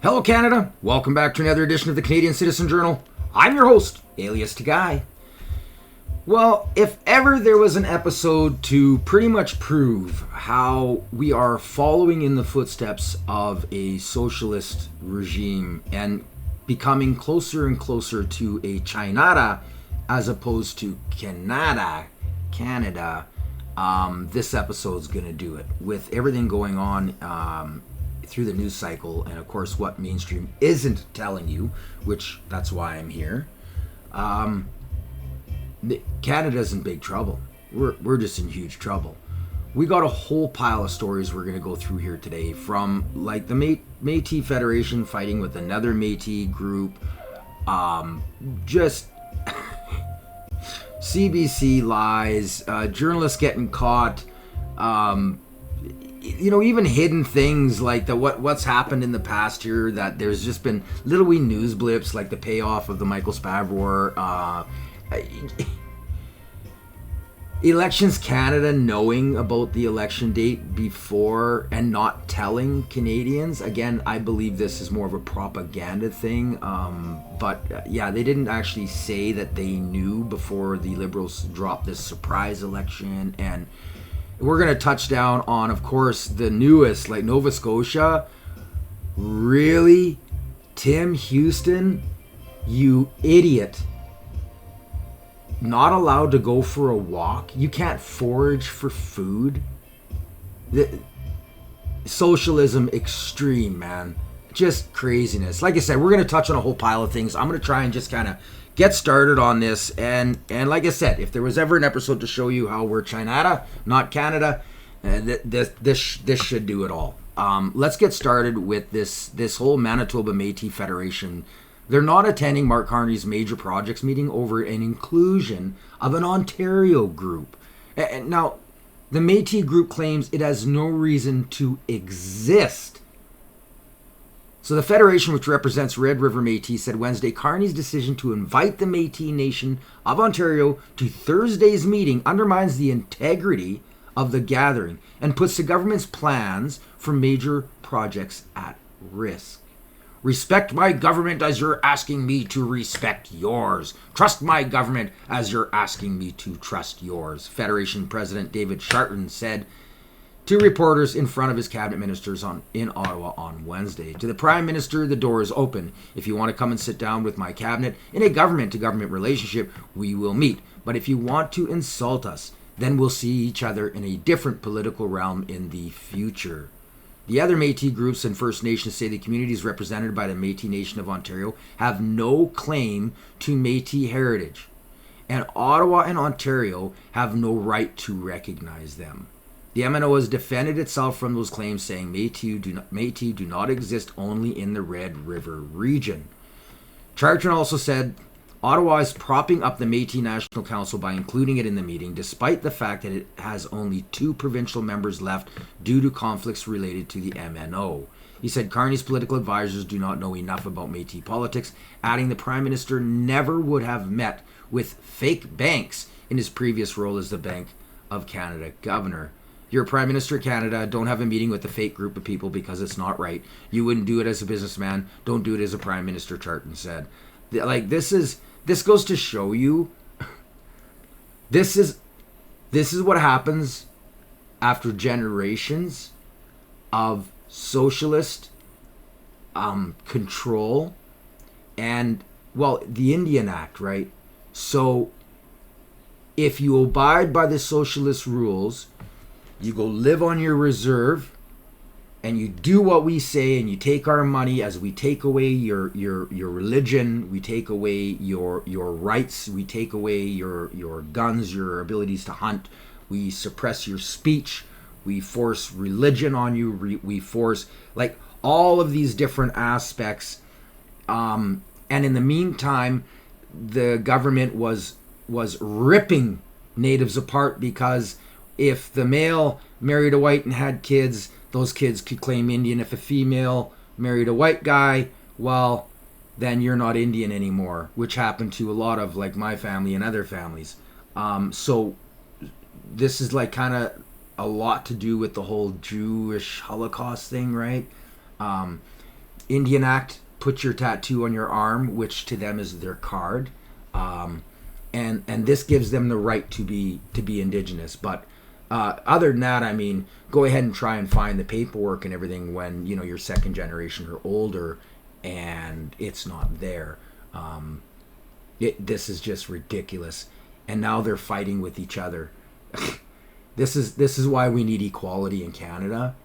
Hello Canada, welcome back to another edition of the Canadian Citizen Journal. I'm your host, alias Guy. Well, if ever there was an episode to pretty much prove how we are following in the footsteps of a socialist regime and becoming closer and closer to a China as opposed to Canada, this episode's going to do it. With everything going on through the news cycle, and of course what mainstream isn't telling you, which that's why I'm here. Canada's in big trouble. We're just in huge trouble. We got a whole pile of stories we're going to go through here today, from like the Métis Federation fighting with another Métis group, just CBC lies, journalists getting caught, even hidden things like what's happened in the past here, that there's just been little wee news blips like the payoff of the Michael Spavor, Elections Canada knowing about the election date before and not telling Canadians. Again, I believe this is more of a propaganda thing, they didn't actually say that they knew before the Liberals dropped this surprise election. And we're going to touch down on, of course, the newest, like Nova Scotia. Really? Tim Houston, you idiot. Not allowed to go for a walk? You can't forage for food? Socialism extreme, man. Just craziness. Like I said, we're going to touch on a whole pile of things. I'm going to try and just kind of get started on this, and like I said, if there was ever an episode to show you how we're China, not Canada, this should do it all. Let's get started with this whole Manitoba Métis Federation. They're not attending Mark Carney's major projects meeting over an inclusion of an Ontario group. And now, the Métis group claims it has no reason to exist. So the Federation, which represents Red River Métis, said Wednesday Carney's decision to invite the Métis Nation of Ontario to Thursday's meeting undermines the integrity of the gathering and puts the government's plans for major projects at risk. Respect my government as you're asking me to respect yours. Trust my government as you're asking me to trust yours, Federation President David Charton said to reporters in front of his cabinet ministers in Ottawa on Wednesday. To the Prime Minister, the door is open. If you want to come and sit down with my cabinet in a government-to-government relationship, we will meet. But if you want to insult us, then we'll see each other in a different political realm in the future. The other Métis groups and First Nations say the communities represented by the Métis Nation of Ontario have no claim to Métis heritage, and Ottawa and Ontario have no right to recognize them. The MNO has defended itself from those claims, saying Métis do not exist only in the Red River region. Charton also said Ottawa is propping up the Métis National Council by including it in the meeting, despite the fact that it has only 2 provincial members left due to conflicts related to the MNO. He said Carney's political advisors do not know enough about Métis politics, adding the Prime Minister never would have met with fake banks in his previous role as the Bank of Canada governor. You're Prime Minister of Canada, don't have a meeting with a fake group of people because it's not right. You wouldn't do it as a businessman, don't do it as a Prime Minister, Charton said. This goes to show you, this is what happens after generations of socialist control and, the Indian Act, right? So if you abide by the socialist rules, you go live on your reserve, and you do what we say, and you take our money as we take away your religion, we take away your rights, we take away your guns, your abilities to hunt, we suppress your speech, we force religion on you, we force like all of these different aspects. And in the meantime, the government was ripping natives apart, because if the male married a white and had kids, those kids could claim Indian. If a female married a white guy, then you're not Indian anymore, which happened to a lot of like my family and other families. So this is like kind of a lot to do with the whole Jewish Holocaust thing, right? Indian Act, put your tattoo on your arm, which to them is their card. And this gives them the right to be Indigenous. But other than that, I mean, go ahead and try and find the paperwork and everything when, you know, you're second generation or older and it's not there. This is just ridiculous. And now they're fighting with each other. This is why we need equality in Canada,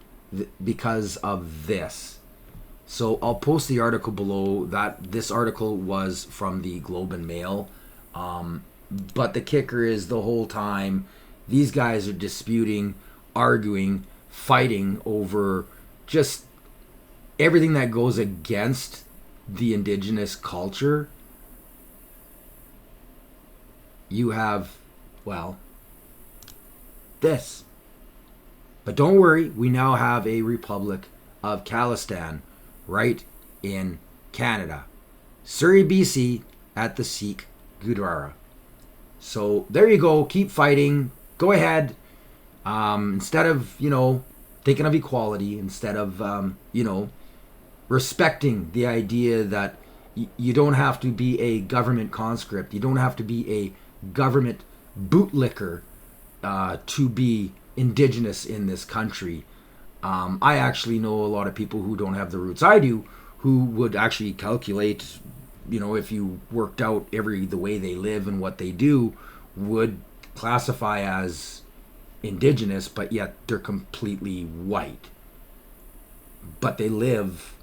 because of this. So I'll post the article below. This article was from the Globe and Mail. But the kicker is the whole time these guys are disputing, arguing, fighting over just everything that goes against the Indigenous culture. You have, well, this. But don't worry, we now have a Republic of Khalistan right in Canada. Surrey, BC, at the Sikh Gurdwara. So there you go. Keep fighting. Go ahead. Instead of, you know, thinking of equality, instead of, you know, respecting the idea that you don't have to be a government conscript. You don't have to be a government bootlicker to be Indigenous in this country. I actually know a lot of people who don't have the roots I do, who would actually calculate, you know, if you worked out the way they live and what they do, would classify as Indigenous, but yet they're completely white. But they live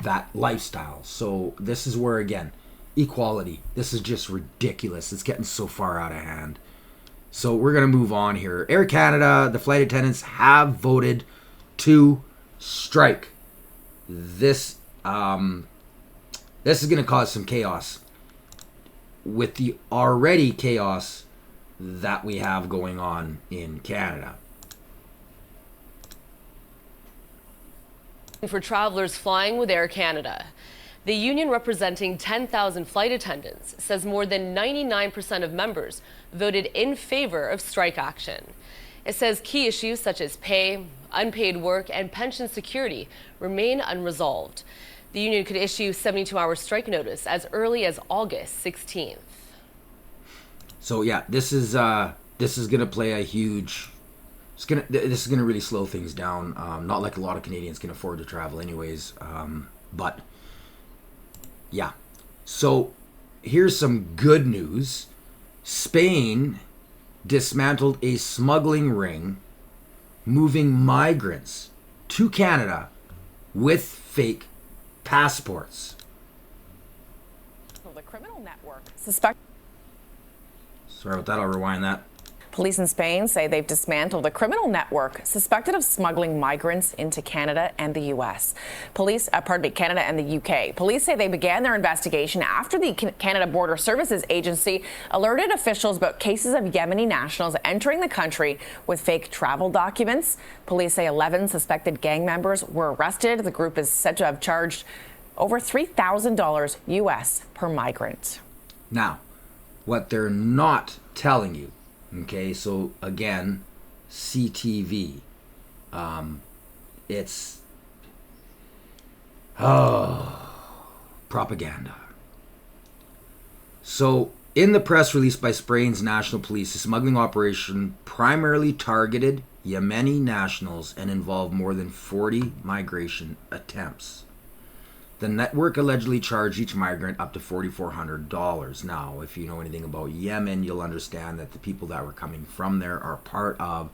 that lifestyle. So this is where, again, equality. This is just ridiculous. It's getting so far out of hand. So we're going to move on here. Air Canada, the flight attendants have voted to strike. This is going to cause some chaos with the already chaos that we have going on in Canada. For travelers flying with Air Canada. The union representing 10,000 flight attendants says more than 99% of members voted in favor of strike action. It says key issues such as pay, unpaid work, and pension security remain unresolved. The union could issue 72-hour strike notice as early as August 16th. So yeah, this is going to play a huge. This is going to really slow things down. Not like a lot of Canadians can afford to travel, anyways. But yeah. So here's some good news. Spain dismantled a smuggling ring, moving migrants to Canada with fake passports. The criminal network Sorry about that, I'll rewind that. Police in Spain say they've dismantled a criminal network suspected of smuggling migrants into Canada and the U.S. Canada and the U.K. Police say they began their investigation after the Canada Border Services Agency alerted officials about cases of Yemeni nationals entering the country with fake travel documents. Police say 11 suspected gang members were arrested. The group is said to have charged over $3,000 U.S. per migrant. Now, what they're not telling you, okay, so again, CTV. It's propaganda. So in the press release by Spain's National Police, the smuggling operation primarily targeted Yemeni nationals and involved more than 40 migration attempts. The network allegedly charged each migrant up to $4,400. Now, if you know anything about Yemen, you'll understand that the people that were coming from there are part of,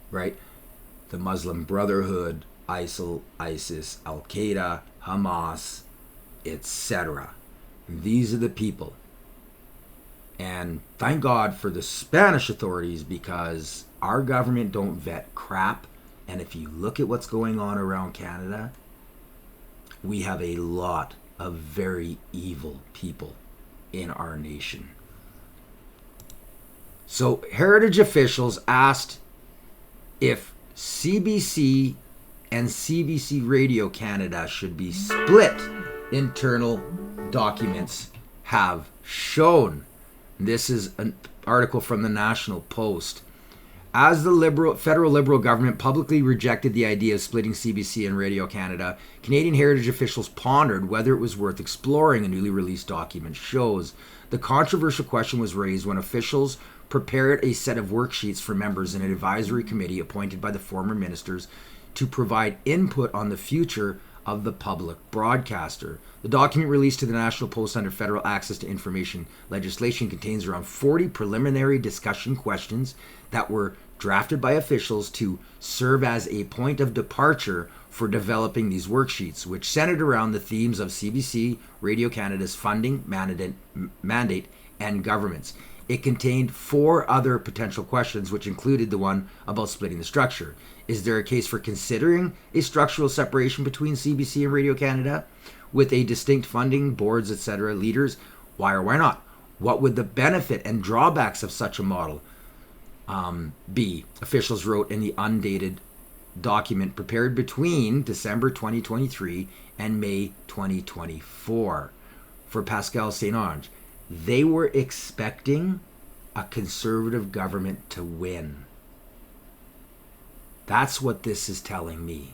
right, the Muslim Brotherhood, ISIL, ISIS, Al-Qaeda, Hamas, etc. These are the people. And thank God for the Spanish authorities, because our government don't vet crap. And if you look at what's going on around Canada, we have a lot of very evil people in our nation. So heritage officials asked if CBC and CBC Radio Canada should be split. Internal documents have shown. This is an article from the National Post. As the federal Liberal government publicly rejected the idea of splitting CBC and Radio-Canada, Canadian Heritage officials pondered whether it was worth exploring. A newly released document shows. The controversial question was raised when officials prepared a set of worksheets for members in an advisory committee appointed by the former ministers to provide input on the future of the public broadcaster. The document released to the National Post under Federal Access to Information legislation contains around 40 preliminary discussion questions that were drafted by officials to serve as a point of departure for developing these worksheets, which centered around the themes of CBC, Radio-Canada's funding, mandate, and governments. It contained 4 other potential questions, which included the one about splitting the structure. Is there a case for considering a structural separation between CBC and Radio-Canada with a distinct funding, boards, etc., leaders? Why or why not? What would the benefit and drawbacks of such a model be? Officials wrote in the undated document prepared between December 2023 and May 2024 for Pascal St-Onge. They were expecting a conservative government to win. That's what this is telling me.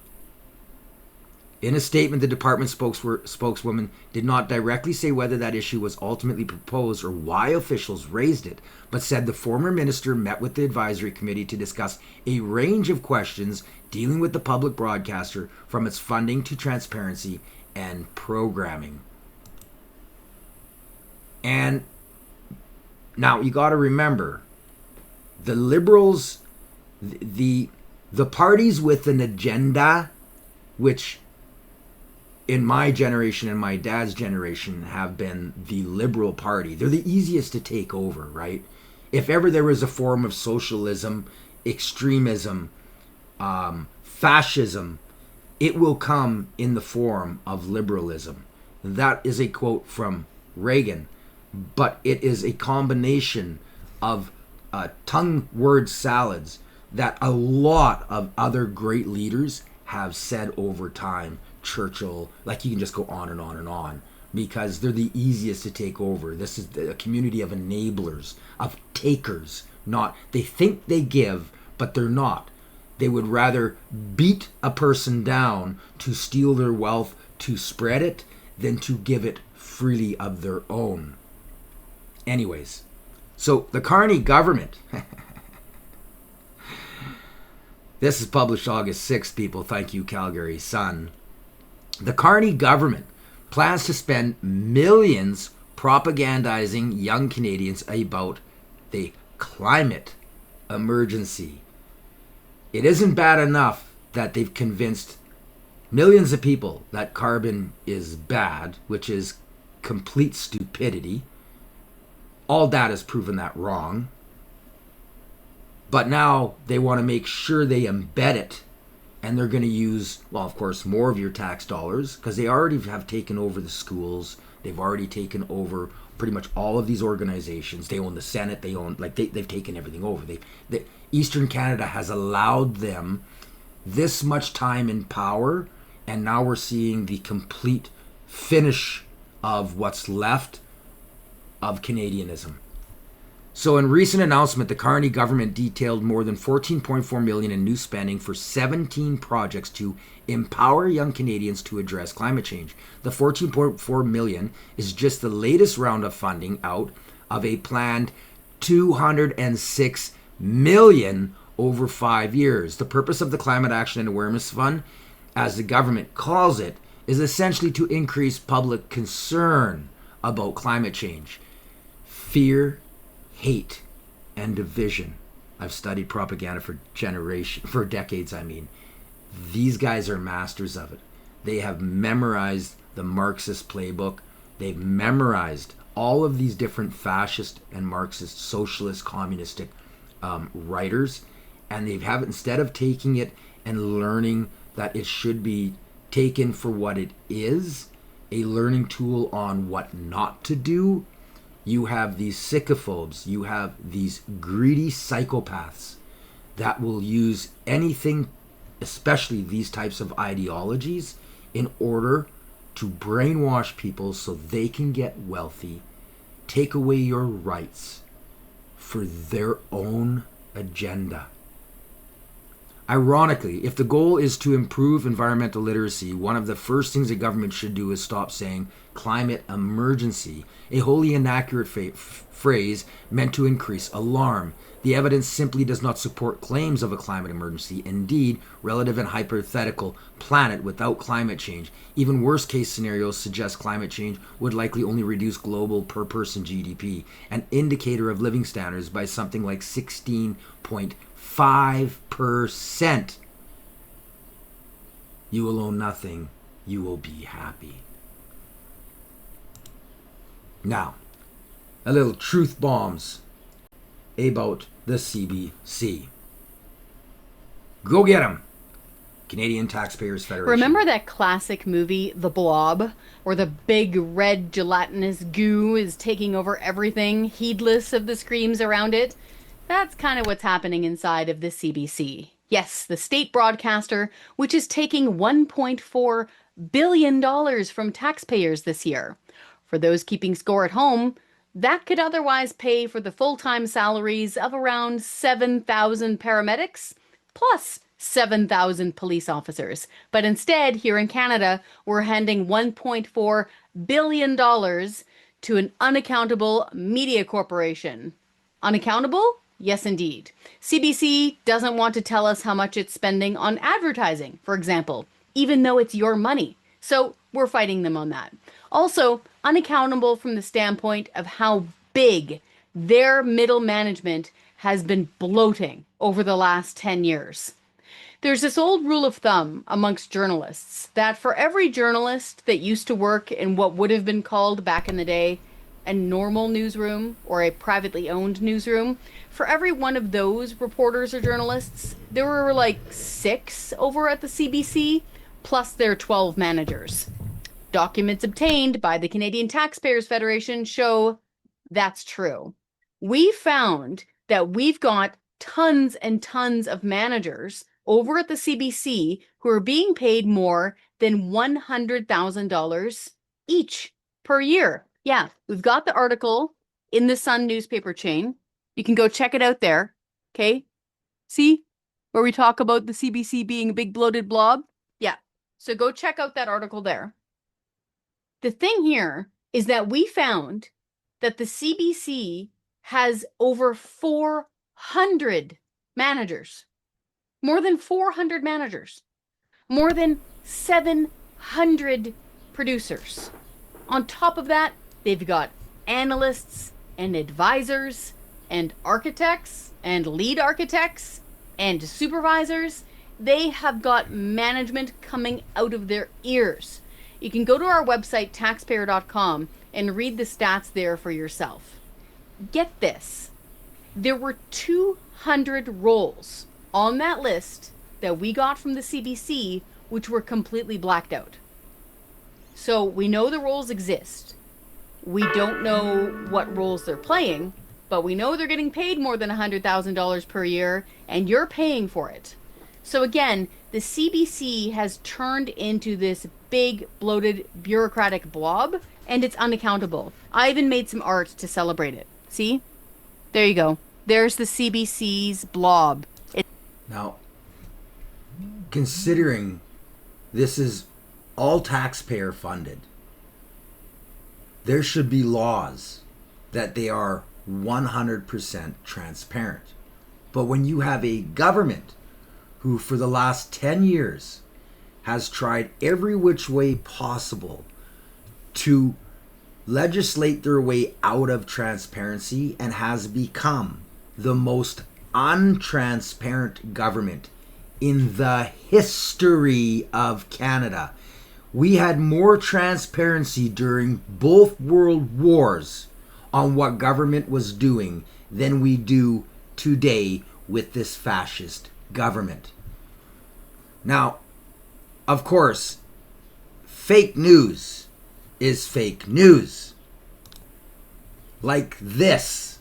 In a statement, the department spokeswoman did not directly say whether that issue was ultimately proposed or why officials raised it, but said the former minister met with the advisory committee to discuss a range of questions dealing with the public broadcaster, from its funding to transparency and programming. And now you got to remember, the Liberals, the parties with an agenda, which in my generation and my dad's generation have been the Liberal Party. They're the easiest to take over, right? If ever there was a form of socialism, extremism, fascism, it will come in the form of liberalism. That is a quote from Reagan, but it is a combination of tongue word salads that a lot of other great leaders have said over time. Churchill, like you can just go on and on and on, because they're the easiest to take over. This is a community of enablers, of takers. Not, they think they give, but they're not. They would rather beat a person down to steal their wealth, to spread it, than to give it freely of their own. Anyways, so the Carney government, this is published August 6th, people. Thank you, Calgary Sun. The Carney government plans to spend millions propagandizing young Canadians about the climate emergency. It isn't bad enough that they've convinced millions of people that carbon is bad, which is complete stupidity. All data has proven that wrong. But now they want to make sure they embed it. And they're going to use, well, of course, more of your tax dollars, because they already have taken over the schools. They've already taken over pretty much all of these organizations. They own the Senate. They own, like, they've taken everything over. Eastern Canada has allowed them this much time in power, and now we're seeing the complete finish of what's left of Canadianism. So in recent announcement, the Carney government detailed more than $14.4 million in new spending for 17 projects to empower young Canadians to address climate change. The $14.4 million is just the latest round of funding out of a planned $206 million over 5 years. The purpose of the Climate Action and Awareness Fund, as the government calls it, is essentially to increase public concern about climate change. Fear, hate, and division. I've studied propaganda for decades. These guys are masters of it. They have memorized the Marxist playbook. They've memorized all of these different fascist and Marxist, socialist, communistic writers, and they have, instead of taking it and learning that it should be taken for what it is, a learning tool on what not to do, you have these sycophobes, you have these greedy psychopaths that will use anything, especially these types of ideologies, in order to brainwash people so they can get wealthy, take away your rights for their own agenda. Ironically, if the goal is to improve environmental literacy, one of the first things the government should do is stop saying climate emergency, a wholly inaccurate phrase meant to increase alarm. The evidence simply does not support claims of a climate emergency. Indeed, relative and hypothetical planet without climate change. Even worst case scenarios suggest climate change would likely only reduce global per person GDP, an indicator of living standards, by something like 16.5%. You will own nothing. You will be happy. Now, a little truth bombs about the CBC. Go get 'em! Canadian Taxpayers Federation. Remember that classic movie, The Blob, where the big red gelatinous goo is taking over everything, heedless of the screams around it? That's kind of what's happening inside of the CBC. Yes, the state broadcaster, which is taking $1.4 billion from taxpayers this year. For those keeping score at home, that could otherwise pay for the full-time salaries of around 7,000 paramedics, plus 7,000 police officers. But instead, here in Canada, we're handing $1.4 billion to an unaccountable media corporation. Unaccountable? Yes, indeed. CBC doesn't want to tell us how much it's spending on advertising, for example, even though it's your money. So we're fighting them on that. Also, unaccountable from the standpoint of how big their middle management has been bloating over the last 10 years. There's this old rule of thumb amongst journalists that for every journalist that used to work in what would have been called back in the day a normal newsroom or a privately owned newsroom, for every one of those reporters or journalists, there were like 6 over at the CBC, plus their 12 managers. Documents obtained by the Canadian Taxpayers Federation show that's true. We found that we've got tons and tons of managers over at the CBC who are being paid more than $100,000 each per year. Yeah, we've got the article in the Sun newspaper chain. You can go check it out there. Okay? See where we talk about the CBC being a big bloated blob? Yeah. So go check out that article there. The thing here is that we found that the CBC has over 400 managers. More than 400 managers. More than 700 producers. On top of that, they've got analysts and advisors and architects and lead architects and supervisors. They have got management coming out of their ears. You can go to our website, taxpayer.com, and read the stats there for yourself. Get this. There were 200 roles on that list that we got from the CBC which were completely blacked out. So we know the roles exist. We don't know what roles they're playing, but we know they're getting paid more than $100,000 per year, and you're paying for it. So again, the CBC has turned into this big, bloated, bureaucratic blob, and it's unaccountable. I even made some art to celebrate it. See? There you go. There's the CBC's blob. Now, considering this is all taxpayer funded, there should be laws that they are 100% transparent. But when you have a government who for the last 10 years has tried every which way possible to legislate their way out of transparency and has become the most untransparent government in the history of Canada. We had more transparency during both world wars on what government was doing than we do today with this fascist government. Now, of course, fake news is fake news. Like this.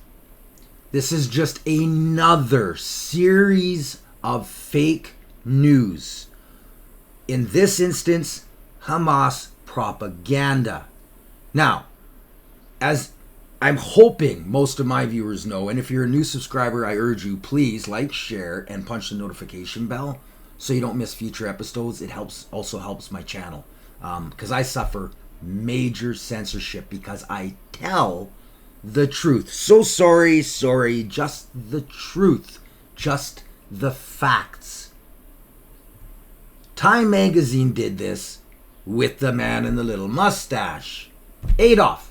This is just another series of fake news. In this instance, Hamas propaganda. Now, as I'm hoping most of my viewers know, and if you're a new subscriber, I urge you, please like, share, and punch the notification bell so you don't miss future episodes. It also helps my channel, because I suffer major censorship because I tell the truth. So sorry, just the truth, just the facts. Time magazine did this with the man in the little mustache, Adolf.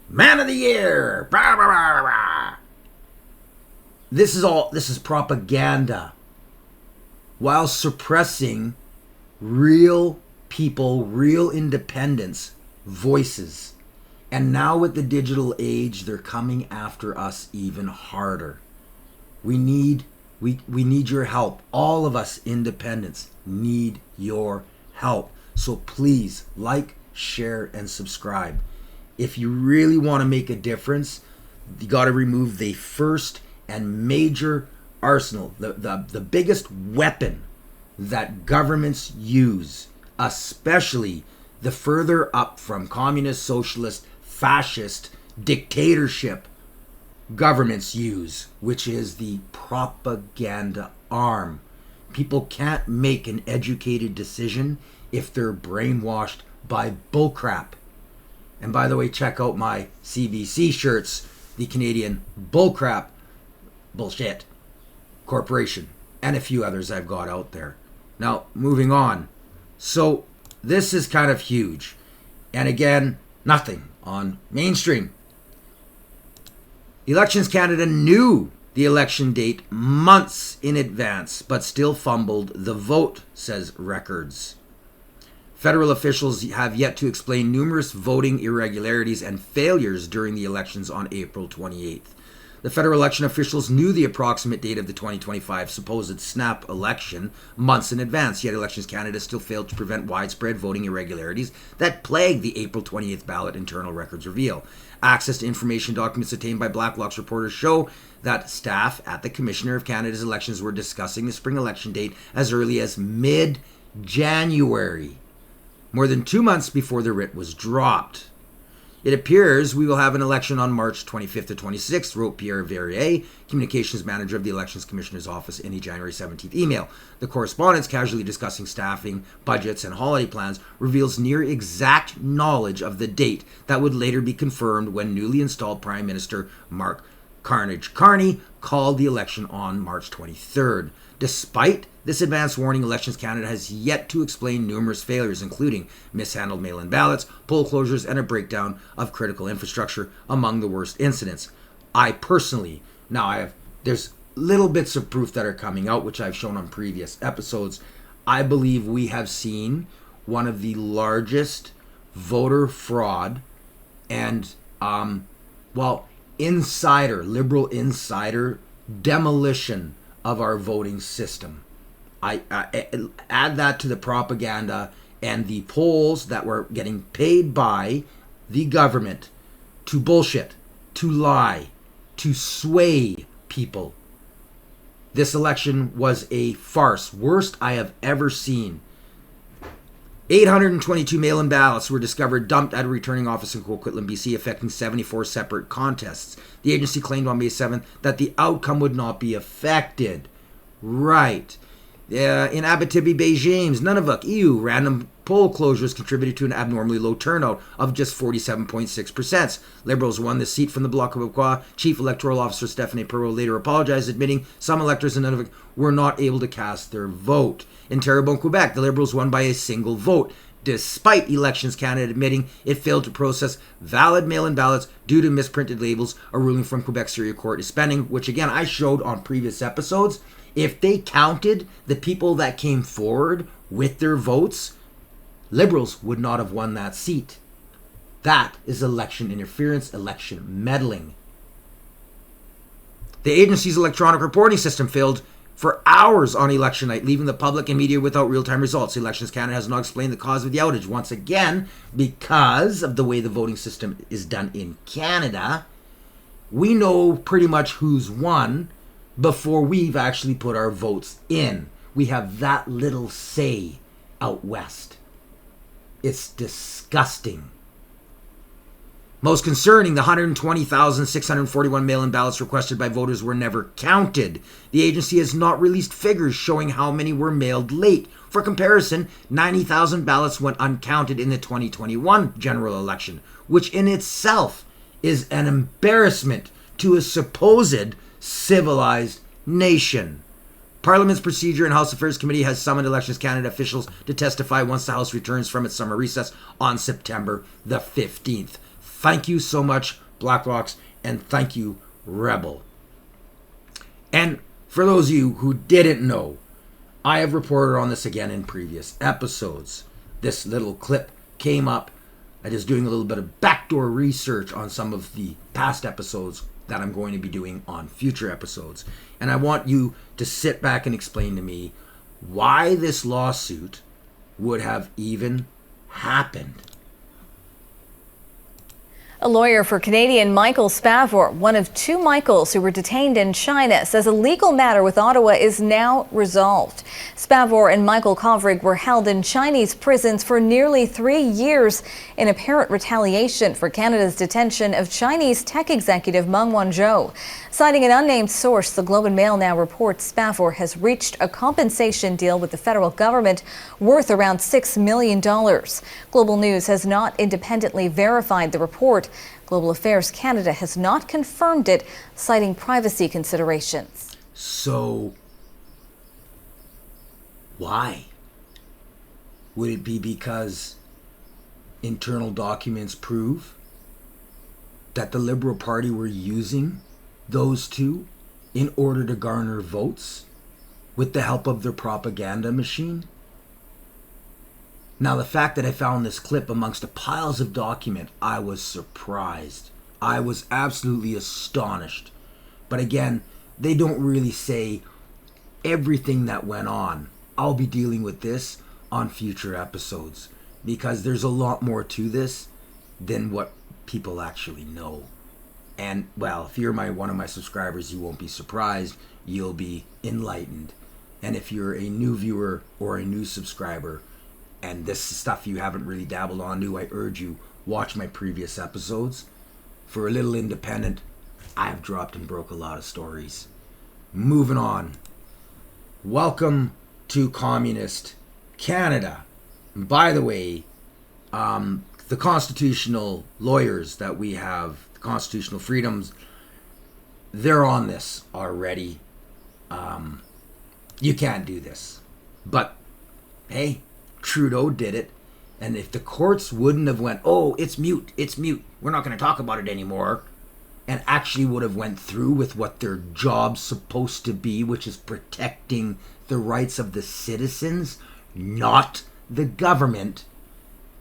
Man of the year. Blah, blah, blah, blah. This is propaganda while suppressing real people, real independence, voices. And now with the digital age, they're coming after us even harder. We need your help. All of us independents need your help. So please like, share, and subscribe. If you really want to make a difference, you got to remove the first and major arsenal, the biggest weapon that governments use, especially the further up from communist, socialist, fascist, dictatorship governments use, which is the propaganda arm. People can't make an educated decision if they're brainwashed by bullcrap. And by the way, check out my CBC shirts, the Canadian Bullshit Corporation, and a few others I've got out there. Now, moving on. So, this is kind of huge. And again, nothing on mainstream. Elections Canada knew the election date months in advance, but still fumbled the vote, says Records. Federal officials have yet to explain numerous voting irregularities and failures during the elections on April 28th. The federal election officials knew the approximate date of the 2025 supposed snap election months in advance, yet Elections Canada still failed to prevent widespread voting irregularities that plagued the April 28th ballot, internal records reveal. Access to information documents obtained by Blacklock's reporters show that staff at the Commissioner of Canada's elections were discussing the spring election date as early as mid-January, more than 2 months before the writ was dropped. It appears we will have an election on March 25th to 26th, wrote Pierre Verrier, communications manager of the Elections Commissioner's office, in a January 17th email. The correspondence, casually discussing staffing, budgets, and holiday plans, reveals near exact knowledge of the date that would later be confirmed when newly installed Prime Minister Mark Carney called the election on March 23rd. Despite this advance warning, Elections Canada has yet to explain numerous failures, including mishandled mail-in ballots, poll closures, and a breakdown of critical infrastructure among the worst incidents. There's little bits of proof that are coming out, which I've shown on previous episodes. I believe we have seen one of the largest voter fraud and, liberal insider demolition of our voting system. I add that to the propaganda and the polls that were getting paid by the government to bullshit, to lie, to sway people. This election was a farce, worst I have ever seen. 822 mail-in ballots were discovered dumped at a returning office in Coquitlam, BC, affecting 74 separate contests. The agency claimed on May 7th that the outcome would not be affected. Right. In Abitibi, Bay James, Nunavut, EU, random poll closures contributed to an abnormally low turnout of just 47.6%. Liberals won the seat from the Bloc Québécois. Chief Electoral Officer Stephanie Perreault later apologized, admitting some electors in Nunavut were not able to cast their vote. In Terrebonne, Quebec, the Liberals won by a single vote, despite Elections Canada admitting it failed to process valid mail-in ballots due to misprinted labels. A ruling from Quebec Superior Court is pending, which again I showed on previous episodes. If they counted the people that came forward with their votes, Liberals would not have won that seat. That is election interference, election meddling. The agency's electronic reporting system failed for hours on election night, leaving the public and media without real-time results. Elections Canada has not explained the cause of the outage. Once again, because of the way the voting system is done in Canada, we know pretty much who's won before we've actually put our votes in. We have that little say out west. It's disgusting. Most concerning, the 120,641 mail-in ballots requested by voters were never counted. The agency has not released figures showing how many were mailed late. For comparison, 90,000 ballots went uncounted in the 2021 general election, which in itself is an embarrassment to a supposed civilized nation. Parliament's Procedure and House Affairs Committee has summoned Elections Canada officials to testify once the House returns from its summer recess on September the 15th. Thank you so much, Blackhawks, and thank you, Rebel. And for those of you who didn't know, I have reported on this again in previous episodes. This little clip came up. I was doing a little bit of backdoor research on some of the past episodes that I'm going to be doing on future episodes. And I want you to sit back and explain to me why this lawsuit would have even happened. A lawyer for Canadian Michael Spavor, one of two Michaels who were detained in China, says a legal matter with Ottawa is now resolved. Spavor and Michael Kovrig were held in Chinese prisons for nearly 3 years in apparent retaliation for Canada's detention of Chinese tech executive Meng Wanzhou. Citing an unnamed source, the Globe and Mail now reports Spavor has reached a compensation deal with the federal government worth around $6 million. Global News has not independently verified the report. Global Affairs Canada has not confirmed it, citing privacy considerations. So, why? Would it be because internal documents prove that the Liberal Party were using those two in order to garner votes with the help of their propaganda machine? Now, the fact that I found this clip amongst the piles of document, I was surprised. I was absolutely astonished. But again, they don't really say everything that went on. I'll be dealing with this on future episodes because there's a lot more to this than what people actually know. And, well, if you're one of my subscribers, you won't be surprised. You'll be enlightened. And if you're a new viewer or a new subscriber, and this stuff you haven't really dabbled onto, I urge you, watch my previous episodes. For a little independent, I have dropped and broke a lot of stories. Moving on. Welcome to Communist Canada. And by the way, the constitutional lawyers that we have, the constitutional freedoms, they're on this already. You can't do this. But, hey, Trudeau did it, and if the courts wouldn't have went, oh, it's mute, we're not going to talk about it anymore, and actually would have went through with what their job's supposed to be, which is protecting the rights of the citizens, not the government,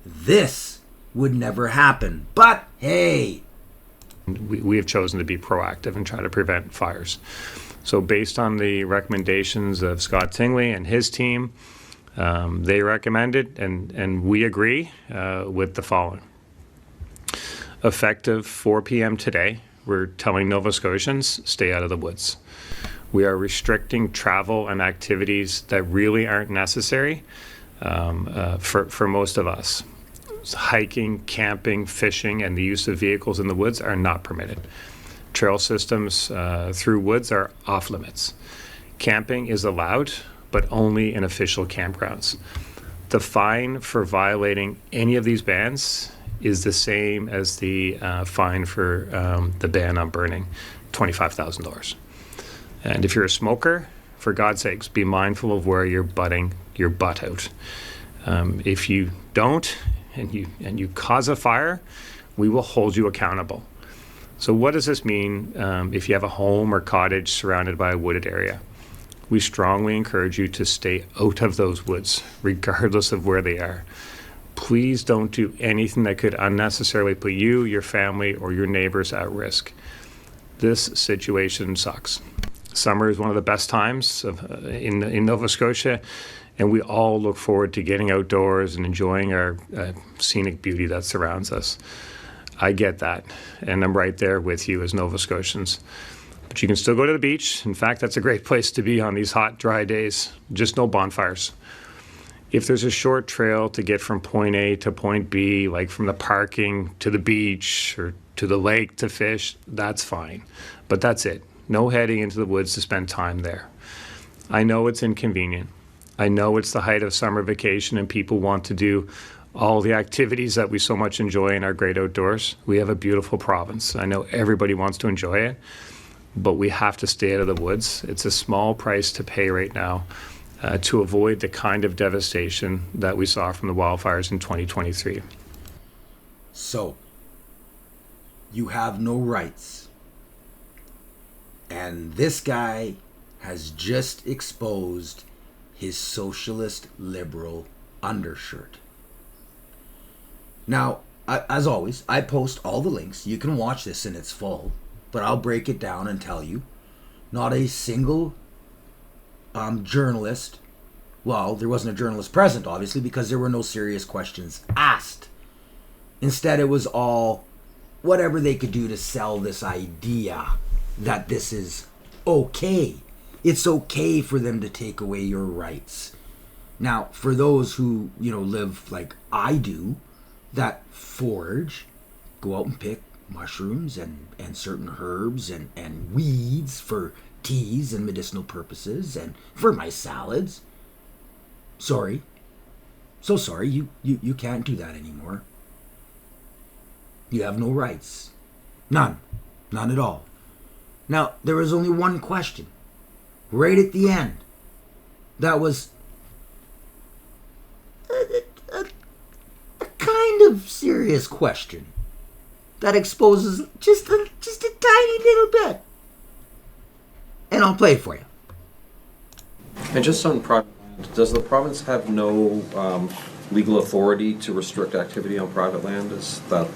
this would never happen. But hey, we have chosen to be proactive and try to prevent fires. So based on the recommendations of Scott Tingley and his team, they recommended, and we agree with the following. Effective 4 p.m. today, we're telling Nova Scotians, stay out of the woods. We are restricting travel and activities that really aren't necessary for most of us. Hiking, camping, fishing, and the use of vehicles in the woods are not permitted. Trail systems through woods are off limits. Camping is allowed, but only in official campgrounds. The fine for violating any of these bans is the same as the fine for the ban on burning, $25,000. And if you're a smoker, for God's sakes, be mindful of where you're butting your butt out. If you don't, and you cause a fire, we will hold you accountable. So what does this mean if you have a home or cottage surrounded by a wooded area? We strongly encourage you to stay out of those woods, regardless of where they are. Please don't do anything that could unnecessarily put you, your family, or your neighbors at risk. This situation sucks. Summer is one of the best times in Nova Scotia, and we all look forward to getting outdoors and enjoying our scenic beauty that surrounds us. I get that, and I'm right there with you as Nova Scotians. But you can still go to the beach. In fact, that's a great place to be on these hot, dry days. Just no bonfires. If there's a short trail to get from point A to point B, like from the parking to the beach or to the lake to fish, that's fine. But that's it. No heading into the woods to spend time there. I know it's inconvenient. I know it's the height of summer vacation and people want to do all the activities that we so much enjoy in our great outdoors. We have a beautiful province. I know everybody wants to enjoy it, but we have to stay out of the woods. It's a small price to pay right now to avoid the kind of devastation that we saw from the wildfires in 2023. So, you have no rights. And this guy has just exposed his socialist liberal undershirt. Now, as always, I post all the links. You can watch this in its full, but I'll break it down and tell you. Not a single journalist, well, there wasn't a journalist present, obviously, because there were no serious questions asked. Instead, it was all whatever they could do to sell this idea that this is okay. It's okay for them to take away your rights. Now, for those who, live like I do, that forage, go out and pick mushrooms and certain herbs and weeds for teas and medicinal purposes and for my salads. Sorry. So sorry, you can't do that anymore. You have no rights. None. None at all. Now, there was only one question. Right at the end. That was a kind of serious question that exposes just a tiny little bit. And I'll play it for you. And just on private land, does the province have no legal authority to restrict activity on private land? Is that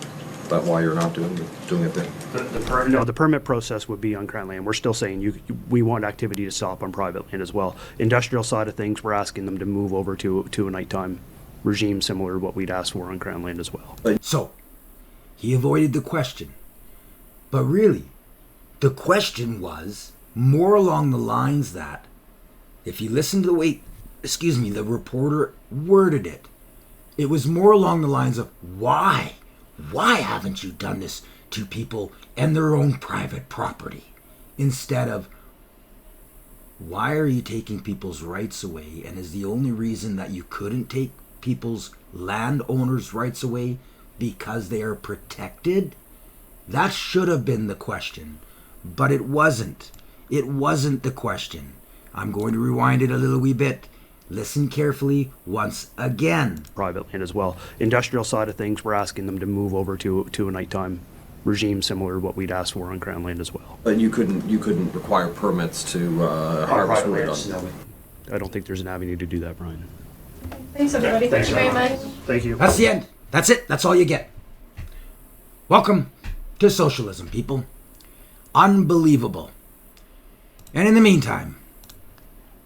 why you're not doing it there? The permit process would be on Crown land. We're still saying we want activity to stop on private land as well. Industrial side of things, we're asking them to move over to a nighttime regime similar to what we'd asked for on Crown land as well. So, he avoided the question. But really, the question was more along the lines that, if you listen to the way, the reporter worded it, it was more along the lines of, why? Why haven't you done this to people and their own private property? Instead of, why are you taking people's rights away? And is the only reason that you couldn't take people's landowners' rights away because they are protected? That should have been the question, but it wasn't. It wasn't the question. I'm going to rewind it a little wee bit. Listen carefully once again. Private land as well. Industrial side of things, we're asking them to move over to a nighttime regime similar to what we'd asked for on Crown land as well. But you couldn't require permits to harvest wood on. I don't think there's an avenue to do that, Brian. Thanks, everybody. Thanks Thank you very much. Thank you. That's the end. That's it. That's all you get. Welcome to socialism, people. Unbelievable. And in the meantime,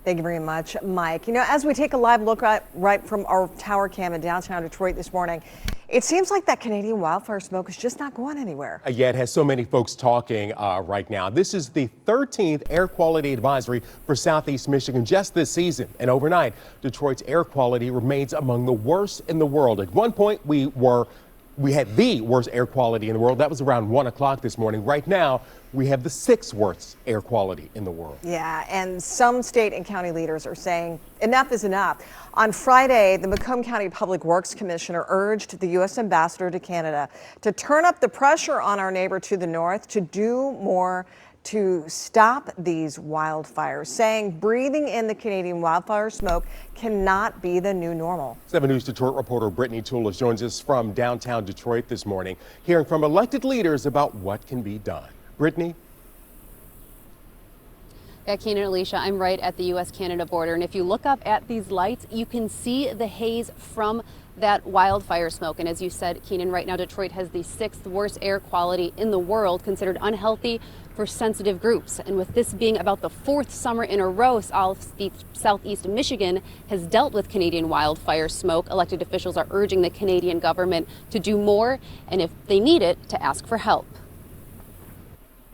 thank you very much, Mike. As we take a live look right from our tower cam in downtown Detroit this morning, it seems like that Canadian wildfire smoke is just not going anywhere. Yeah, it has so many folks talking right now. This is the 13th air quality advisory for Southeast Michigan just this season. And overnight, Detroit's air quality remains among the worst in the world. At one point, we had the worst air quality in the world. That was around 1 o'clock this morning. Right now, we have the 6th worst air quality in the world. Yeah, and some state and county leaders are saying enough is enough. On Friday, the Macomb County Public Works Commissioner urged the U.S. Ambassador to Canada to turn up the pressure on our neighbor to the north to do more to stop these wildfires, saying breathing in the Canadian wildfire smoke cannot be the new normal. 7 News Detroit reporter Brittany Toulis joins us from downtown Detroit this morning, hearing from elected leaders about what can be done. Brittany? Yeah, Keenan and Alicia, I'm right at the U.S.-Canada border, and if you look up at these lights, you can see the haze from that wildfire smoke. And as you said, Keenan, right now Detroit has the 6th worst air quality in the world, considered unhealthy for sensitive groups. And with this being about the 4th summer in a row, Southeast Michigan has dealt with Canadian wildfire smoke. Elected officials are urging the Canadian government to do more, and if they need it, to ask for help.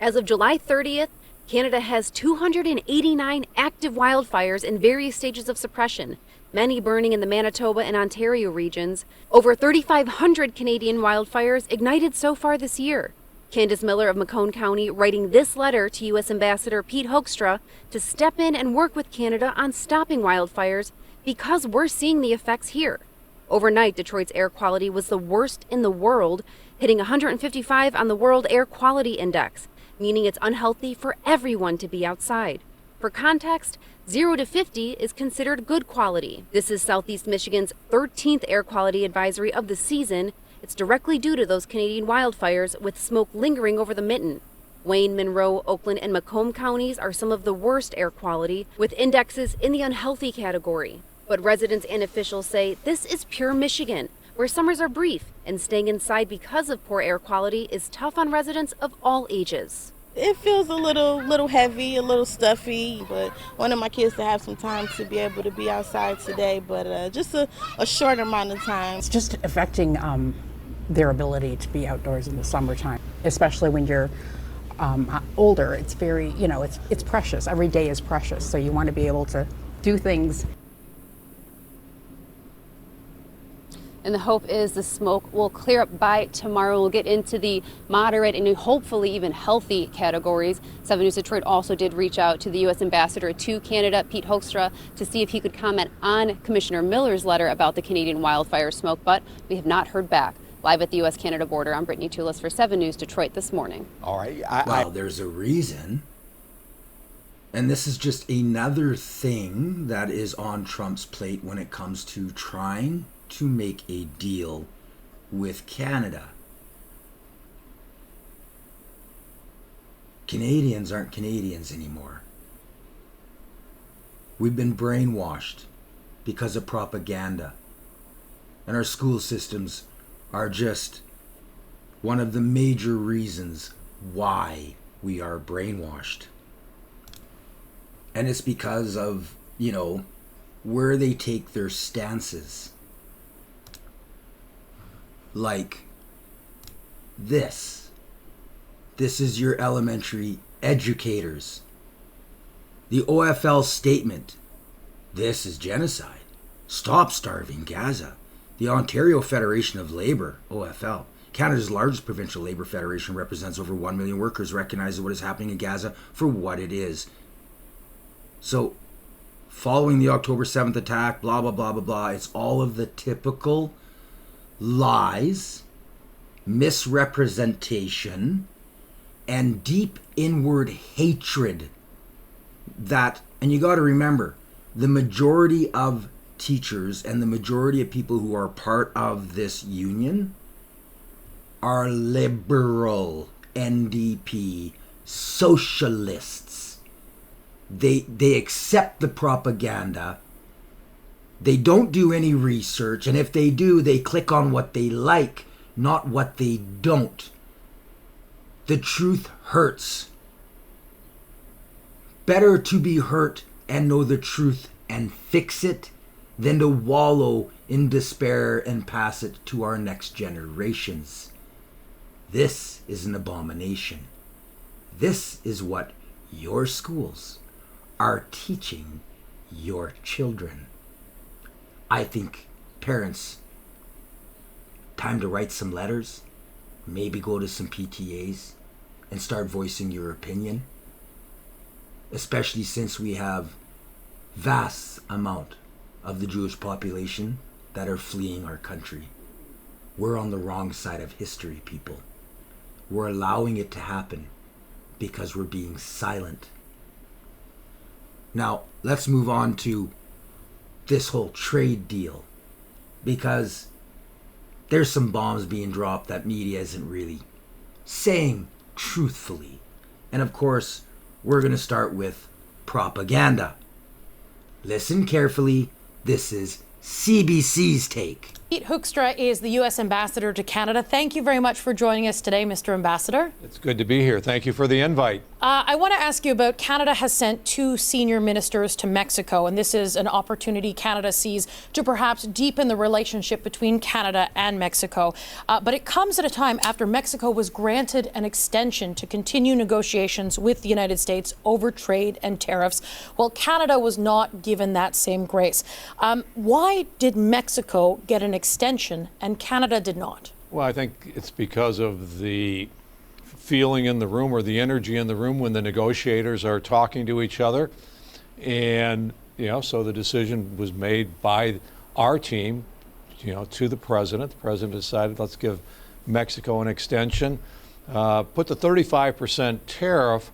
As of July 30th, Canada has 289 active wildfires in various stages of suppression. many burning in the Manitoba and Ontario regions. Over 3,500 Canadian wildfires ignited so far this year. Candace Miller of Macomb County writing this letter to U.S. Ambassador Pete Hoekstra to step in and work with Canada on stopping wildfires because we're seeing the effects here. Overnight, Detroit's air quality was the worst in the world, hitting 155 on the World Air Quality Index, meaning it's unhealthy for everyone to be outside. For context, 0 to 50 is considered good quality. This is Southeast Michigan's 13th air quality advisory of the season. It's directly due to those Canadian wildfires with smoke lingering over the mitten. Wayne, Monroe, Oakland, and Macomb counties are some of the worst air quality, with indexes in the unhealthy category. But residents and officials say this is pure Michigan, where summers are brief, and staying inside because of poor air quality is tough on residents of all ages. It feels a little heavy, a little stuffy, but wanted my kids to have some time to be able to be outside today, but just a short amount of time. It's just affecting their ability to be outdoors in the summertime, especially when you're older. It's very, it's precious. Every day is precious, so you want to be able to do things. And the hope is the smoke will clear up by tomorrow. We'll get into the moderate and hopefully even healthy categories. 7 News Detroit also did reach out to the U.S. Ambassador to Canada, Pete Hoekstra, to see if he could comment on Commissioner Miller's letter about the Canadian wildfire smoke, but we have not heard back. Live at the U.S.-Canada border, I'm Brittany Toulis for 7 News Detroit this morning. All right. Well, there's a reason. And this is just another thing that is on Trump's plate when it comes to trying to make a deal with Canada. Canadians aren't Canadians anymore. We've been brainwashed because of propaganda. And our school systems are just one of the major reasons why we are brainwashed. And it's because of, where they take their stances. Like this. This is your elementary educators. The OFL statement. This is genocide. Stop starving Gaza. The Ontario Federation of Labour, OFL, Canada's largest provincial labour federation, represents over 1 million workers, recognizes what is happening in Gaza for what it is. So, following the October 7th attack, blah, blah, blah, blah, blah, it's all of the typical lies, misrepresentation, and deep inward hatred that, and you got to remember, the majority of teachers and the majority of people who are part of this union are liberal NDP socialists. They accept the propaganda. They don't do any research, and if they do, they click on what they like, not what they don't. The truth hurts. Better to be hurt and know the truth and fix it than to wallow in despair and pass it to our next generations. This is an abomination. This is what your schools are teaching your children. I think parents, time to write some letters, maybe go to some PTAs and start voicing your opinion, especially since we have vast amount of the Jewish population that are fleeing our country. We're on the wrong side of history, people. We're allowing it to happen because we're being silent. Now, let's move on to this whole trade deal, because there's some bombs being dropped that media isn't really saying truthfully. And of course, we're going to start with propaganda. Listen carefully. This is CBC's take. Pete Hoekstra is the U.S. Ambassador to Canada. Thank you very much for joining us today, Mr. Ambassador. It's good to be here. Thank you for the invite. I want to ask you about Canada has sent 2 senior ministers to Mexico, and this is an opportunity Canada sees to perhaps deepen the relationship between Canada and Mexico. But it comes at a time after Mexico was granted an extension to continue negotiations with the United States over trade and tariffs, while Canada was not given that same grace. Why did Mexico get an extension and Canada did not? Well, I think it's because of the feeling in the room or the energy in the room when the negotiators are talking to each other. And, so the decision was made by our team, to the president. The president decided, let's give Mexico an extension, put the 35% tariff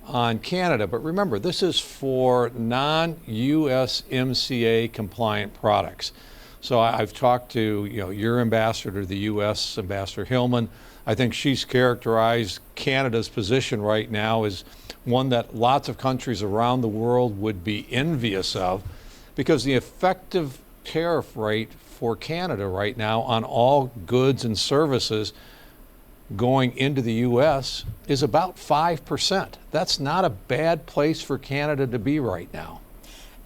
on Canada. But remember, this is for non-USMCA compliant products. So I've talked to your ambassador to the U.S., Ambassador Hillman. I think she's characterized Canada's position right now as one that lots of countries around the world would be envious of, because the effective tariff rate for Canada right now on all goods and services going into the U.S. is about 5%. That's not a bad place for Canada to be right now.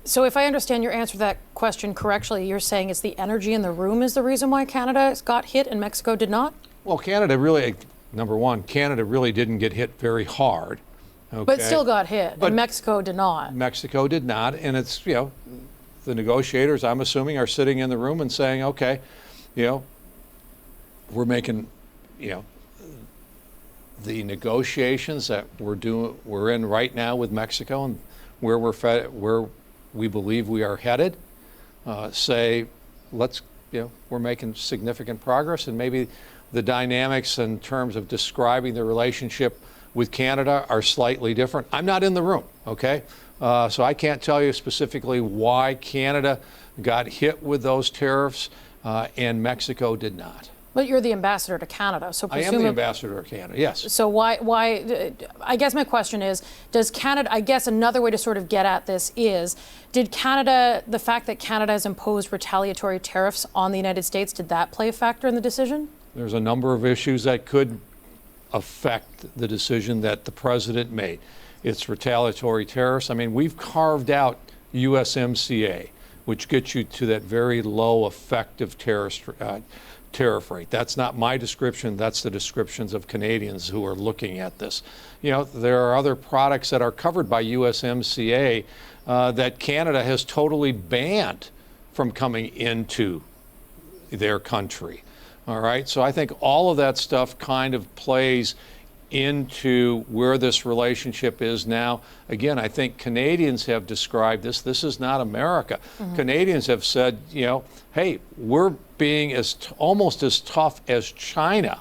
So if I understand your answer to that question correctly, you're saying it's the energy in the room is the reason why Canada got hit and Mexico did not? Well, Canada really, number one, Canada really didn't get hit very hard. Okay? But still got hit, and Mexico did not. Mexico did not, and it's, the negotiators, I'm assuming, are sitting in the room and saying, okay, we're making, the negotiations that we're in right now with Mexico and where we believe we are headed, say, we're making significant progress, and maybe the dynamics in terms of describing the relationship with Canada are slightly different. I'm not in the room, okay? So I can't tell you specifically why Canada got hit with those tariffs and Mexico did not. But you're the ambassador to Canada, so I am the ambassador to Canada, yes. So why, I guess my question is, does Canada, I guess another way to sort of get at this is, did Canada, the fact that Canada has imposed retaliatory tariffs on the United States, did that play a factor in the decision? There's a number of issues that could affect the decision that the president made. It's retaliatory tariffs. I mean, we've carved out USMCA, which gets you to that very low effective tariff rate. That's not my description. That's the descriptions of Canadians who are looking at this. There are other products that are covered by USMCA that Canada has totally banned from coming into their country. All right. So I think all of that stuff kind of plays into where this relationship is now. Again, I think Canadians have described this. This is not America. Mm-hmm. Canadians have said, hey, we're being almost as tough as China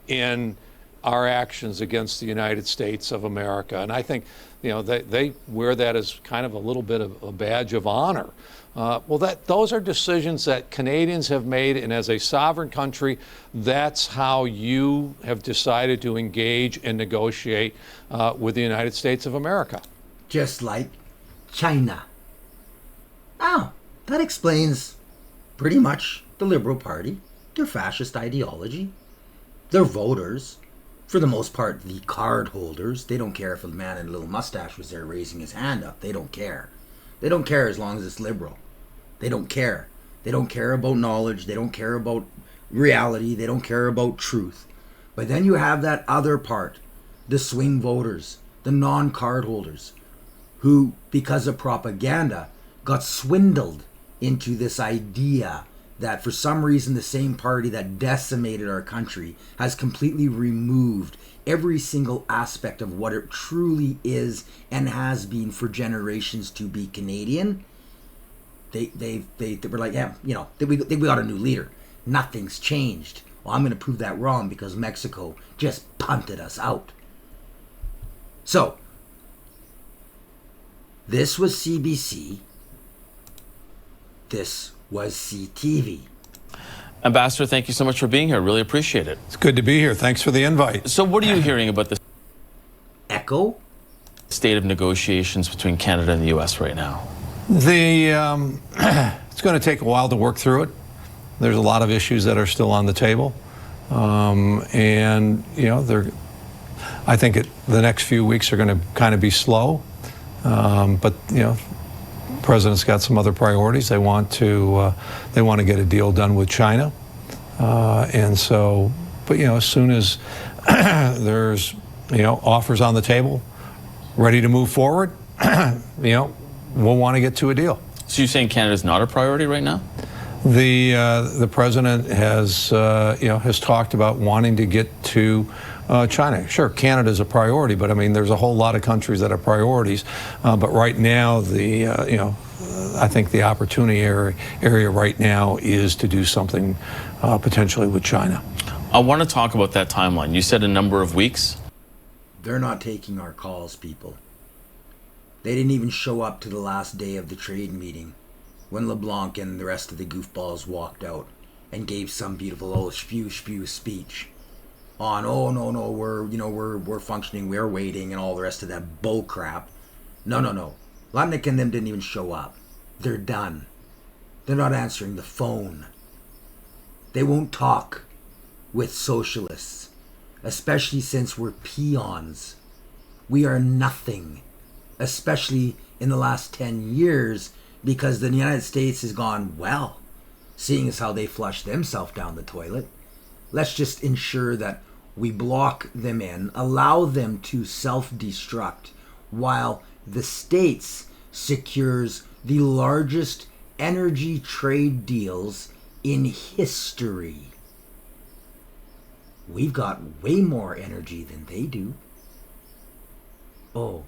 in our actions against the United States of America. And I think, they wear that as kind of a little bit of a badge of honor. Those are decisions that Canadians have made, and as a sovereign country, that's how you have decided to engage and negotiate with the United States of America. Just like China. Oh, that explains pretty much the Liberal Party, their fascist ideology, their voters, for the most part, the card holders. They don't care if a man in a little mustache was there raising his hand up. They don't care. They don't care as long as it's liberal. They don't care. They don't care about knowledge. They don't care about reality. They don't care about truth. But then you have that other part, the swing voters, the non-card holders, who, because of propaganda, got swindled into this idea that for some reason the same party that decimated our country has completely removed every single aspect of what it truly is and has been for generations to be Canadian. They were like, yeah, we got a new leader. Nothing's changed. Well, I'm going to prove that wrong because Mexico just punted us out. So, this was CBC. This was CTV. Ambassador, thank you so much for being here. Really appreciate it. It's good to be here. Thanks for the invite. So what are you hearing about the Echo? State of negotiations between Canada and the U.S. right now? It's going to take a while to work through it. there's a lot of issues that are still on the table. And, you know, I think the next few weeks are going to kind of be slow. But, you know, the president's got some other priorities. They want to get a deal done with China. And so, but, you know, as soon as there's, you know, offers on the table, ready to move forward, you know, we'll want to get to a deal. So you're saying Canada's not a priority right now? The president has, you know, has talked about wanting to get to China. Sure, Canada's a priority, but I mean, there's a whole lot of countries that are priorities. But right now, you know, I think the opportunity area right now is to do something potentially with China. I want to talk about that timeline. You said a number of weeks. They're not taking our calls, people. They didn't even show up to the last day of the trade meeting when LeBlanc and the rest of the goofballs walked out and gave some beautiful old spew speech on, oh no, we're functioning, we're waiting, and all the rest of that bull crap. No. Lutnick and them didn't even show up. They're done. They're not answering the phone. They won't talk with socialists, especially since we're peons. We are nothing, especially in the last 10 years, because the United States has gone, well, seeing as how they flushed themselves down the toilet, let's just ensure that we block them in, allow them to self-destruct, while the States secures the largest energy trade deals in history. We've got way more energy than they do. Oh,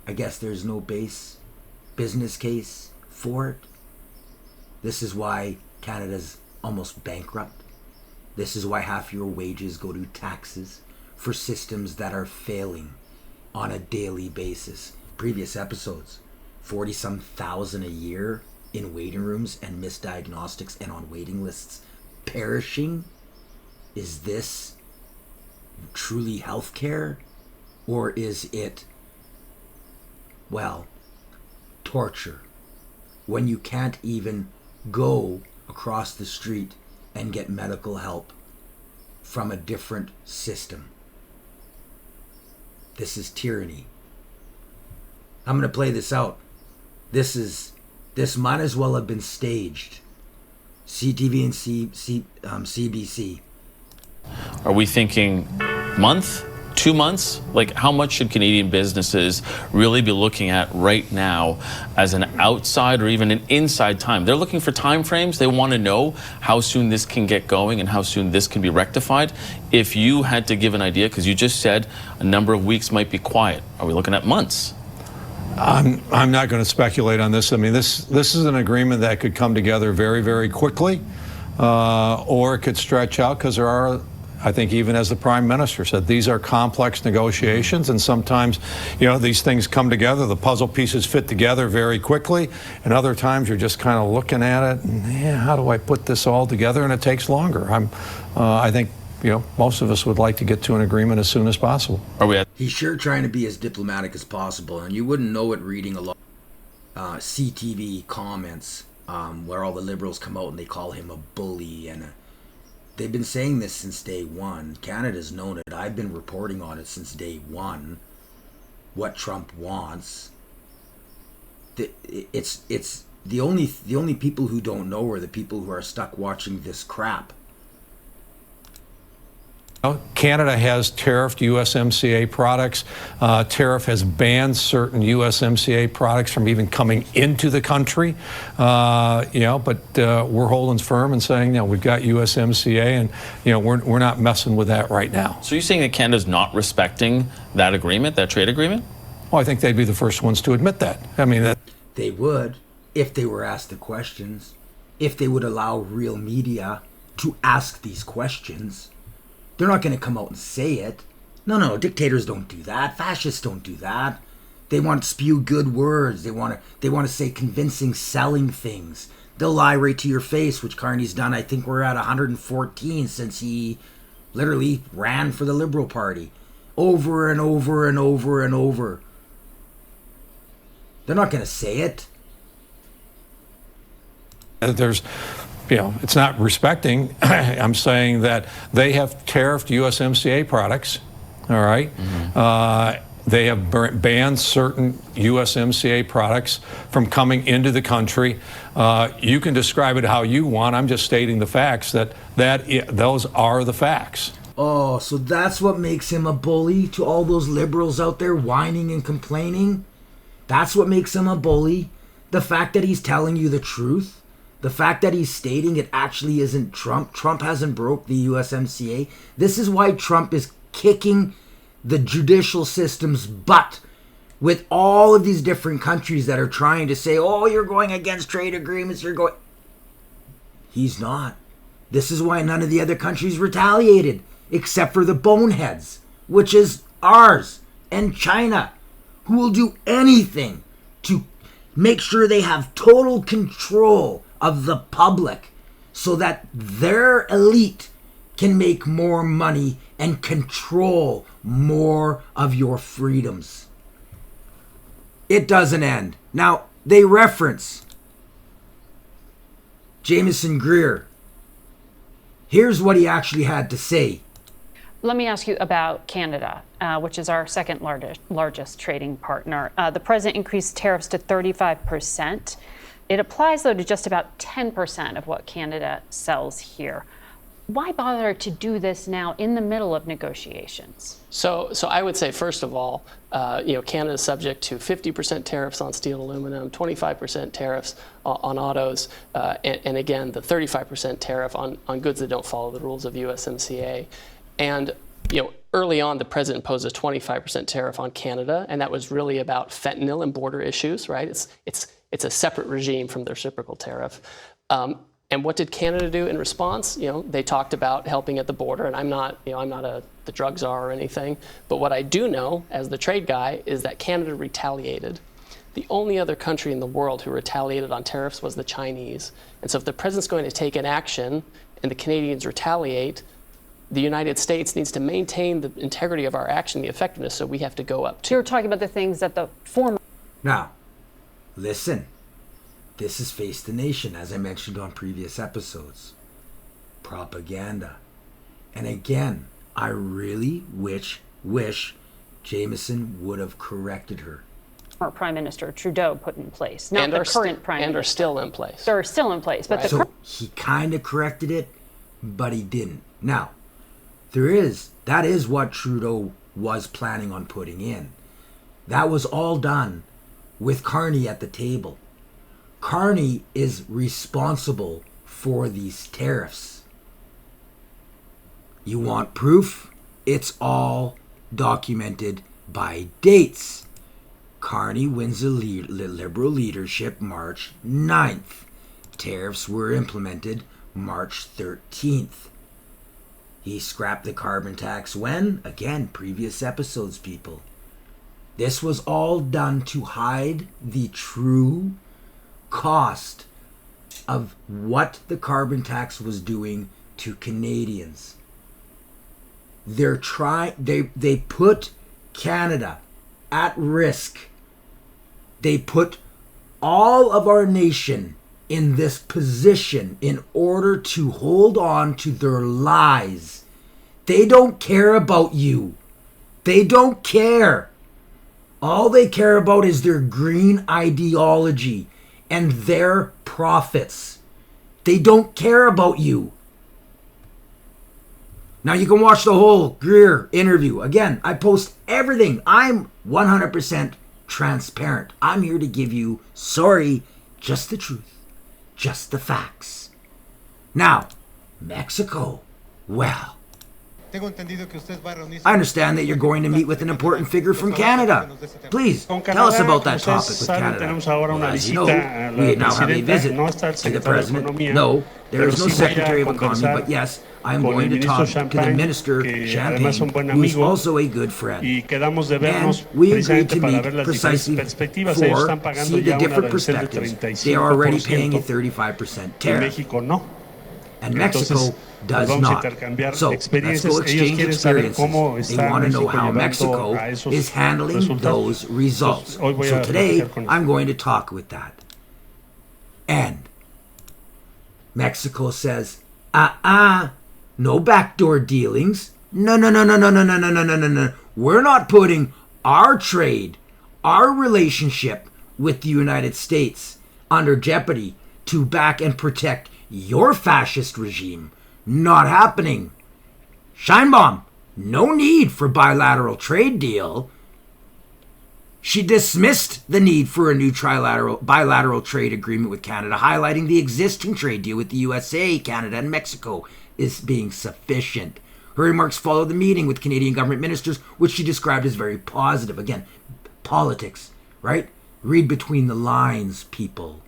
I guess there's no business case for it. This is why Canada's almost bankrupt. This is why half your wages go to taxes for systems that are failing on a daily basis. Previous episodes, 40-some thousand a year in waiting rooms and misdiagnostics and on waiting lists perishing. Is this truly healthcare, or is it, well, torture? When you can't even go across the street and get medical help from a different system. This is tyranny. I'm going to play this out. This might as well have been staged. CTV and CBC. Are we thinking month, 2 months? Like, how much should Canadian businesses really be looking at right now as an outside or even an inside time? They're looking for time frames. They want to know how soon this can get going and how soon this can be rectified. If you had to give an idea, because you just said a number of weeks might be quiet, are we looking at months? I'm not going to speculate on this. I mean, this is an agreement that could come together very, very quickly, or it could stretch out, because there are, I think, even as the Prime Minister said, these are complex negotiations, and sometimes, you know, these things come together, the puzzle pieces fit together very quickly, and other times you're just kind of looking at it, and yeah, how do I put this all together? And it takes longer. I think, you know, most of us would like to get to an agreement as soon as possible. He's sure trying to be as diplomatic as possible, and you wouldn't know it reading a lot CTV comments where all the Liberals come out and they call him a bully, and they've been saying this since day one. Canada's known it. I've been reporting on it since day one. What Trump wants. It's the only people who don't know are the people who are stuck watching this crap. Canada has tariffed USMCA products. Tariff has banned certain USMCA products from even coming into the country. You know, but we're holding firm and saying, you know, we've got USMCA, and you know, we're not messing with that right now. So you're saying that Canada's not respecting that agreement, that trade agreement? Well, I think they'd be the first ones to admit that. I mean, they would if they were asked the questions, if they would allow real media to ask these questions. They're not going to come out and say it. No, dictators don't do that. Fascists don't do that. They want to spew good words. They want to say convincing, selling things. They'll lie right to your face, which Carney's done. I think we're at 114 since he literally ran for the Liberal Party. Over and over and over and over. They're not going to say it. There's, it's not respecting. I'm saying that they have tariffed USMCA products, all right? They have banned certain USMCA products from coming into the country. You can describe it how you want. I'm just stating the facts those are the facts. Oh, so that's what makes him a bully to all those liberals out there whining and complaining? That's what makes him a bully? The fact that he's telling you the truth? The fact that he's stating it actually isn't Trump? Trump hasn't broke the USMCA? This is why Trump is kicking the judicial system's butt with all of these different countries that are trying to say, oh, you're going against trade agreements, He's not. This is why none of the other countries retaliated, except for the boneheads, which is ours and China, who will do anything to make sure they have total control of the public so that their elite can make more money and control more of your freedoms. It doesn't end. Now, they reference Jameson Greer. Here's what he actually had to say. Let me ask you about Canada, which is our second largest trading partner. The president increased tariffs to 35%. It applies, though, to just about 10% of what Canada sells here. Why bother to do this now in the middle of negotiations? So I would say, first of all, Canada is subject to 50% tariffs on steel and aluminum, 25% tariffs on autos, and again, the 35% tariff on goods that don't follow the rules of USMCA. And early on, the president imposed a 25% tariff on Canada, and that was really about fentanyl and border issues, right? It's a separate regime from the reciprocal tariff. And what did Canada do in response? They talked about helping at the border, and I'm not the drug czar or anything. But what I do know, as the trade guy, is that Canada retaliated. The only other country in the world who retaliated on tariffs was the Chinese. And so if the president's going to take an action and the Canadians retaliate, the United States needs to maintain the integrity of our action, the effectiveness, so we have to go up to. You're talking about the things that the former. Now, listen. This is Face the Nation, as I mentioned on previous episodes. Propaganda. And again, I really wish Jameson would have corrected her. Prime Minister Trudeau put in place, not the current Prime Minister. And are still in place. They're still in place. But so he kind of corrected it, but he didn't. Now, that is what Trudeau was planning on putting in. That was all done with Carney at the table. Carney is responsible for these tariffs. You want proof? It's all documented by dates. Carney wins the Liberal leadership March 9th. Tariffs were implemented March 13th. He scrapped the carbon tax when? Again, previous episodes, people. This was all done to hide the true cost of what the carbon tax was doing to Canadians. They put Canada at risk. They put all of our nation in this position in order to hold on to their lies. They don't care about you. They don't care. All they care about is their green ideology and their profits. They don't care about you. Now you can watch the whole Greer interview. Again, I post everything. I'm 100% transparent. I'm here to give you, just the truth. Just the facts. Now, Mexico. Well, I understand that you're going to meet with an important figure from Canada. Please, tell us about that topic with Canada. Well, as you know, we now have a visit to the President. No, there is no Secretary of Economy, but yes, I am going to talk to the Minister, Champagne, who is also a good friend. And we agreed to meet precisely for see the different perspectives. They are already paying a 35% tariff. And Mexico does not. So let's go exchange experiences. They want to know how Mexico is handling those results. So today, I'm going to talk with that. And Mexico says, no backdoor dealings. No. We're not putting our trade, our relationship with the United States under jeopardy to back and protect your fascist regime. Not happening. Sheinbaum, no need for bilateral trade deal. She dismissed the need for a new bilateral trade agreement with Canada, highlighting the existing trade deal with the USA, Canada, and Mexico is being sufficient. Her remarks followed the meeting with Canadian government ministers, which she described as very positive. Again, politics, right? Read between the lines, people.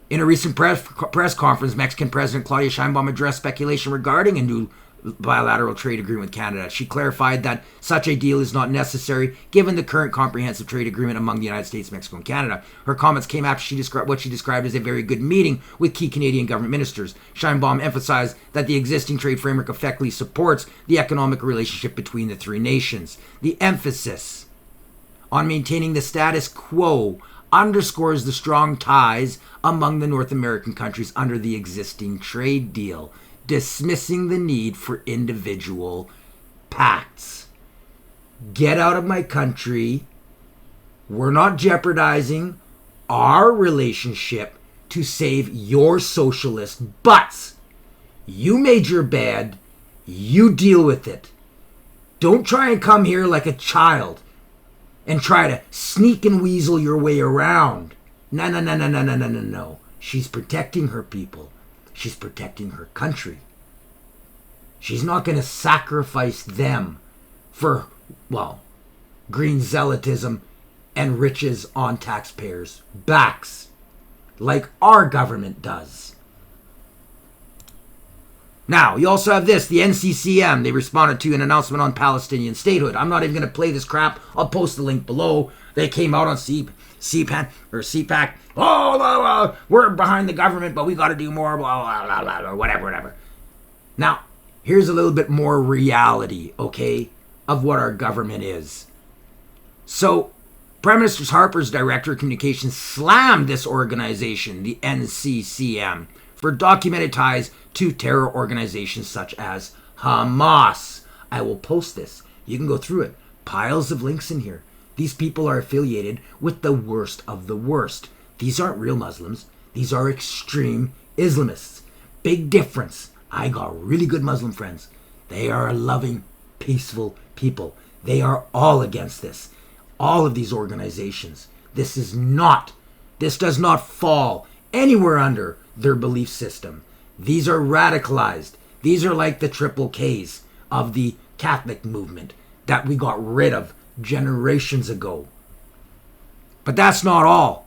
In a recent press conference, Mexican President Claudia Sheinbaum addressed speculation regarding a new bilateral trade agreement with Canada. She clarified that such a deal is not necessary given the current comprehensive trade agreement among the United States, Mexico, and Canada. Her comments came after what she described as a very good meeting with key Canadian government ministers. Sheinbaum emphasized that the existing trade framework effectively supports the economic relationship between the three nations. The emphasis on maintaining the status quo underscores the strong ties among the North American countries under the existing trade deal, dismissing the need for individual pacts. Get out of my country. We're not jeopardizing our relationship to save your socialist butts. You made your bed. You deal with it. Don't try and come here like a child and try to sneak and weasel your way around. No. She's protecting her people. She's protecting her country. She's not going to sacrifice them for, green zealotism and riches on taxpayers' backs, like our government does. Now, you also have this, the NCCM. They responded to an announcement on Palestinian statehood. I'm not even going to play this crap. I'll post the link below. They came out on CPAC. We're behind the government, but we got to do more, or whatever. Now, here's a little bit more reality, okay, of what our government is. So, Prime Minister Harper's Director of Communications slammed this organization, the NCCM, for documented ties to terror organizations such as Hamas. I will post this. You can go through it. Piles of links in here. These people are affiliated with the worst of the worst. These aren't real Muslims. These are extreme Islamists. Big difference. I got really good Muslim friends. They are loving, peaceful people. They are all against this. All of these organizations. This does not fall anywhere under their belief system. These are radicalized. These are like the triple Ks of the Catholic movement that we got rid of generations ago. But that's not all.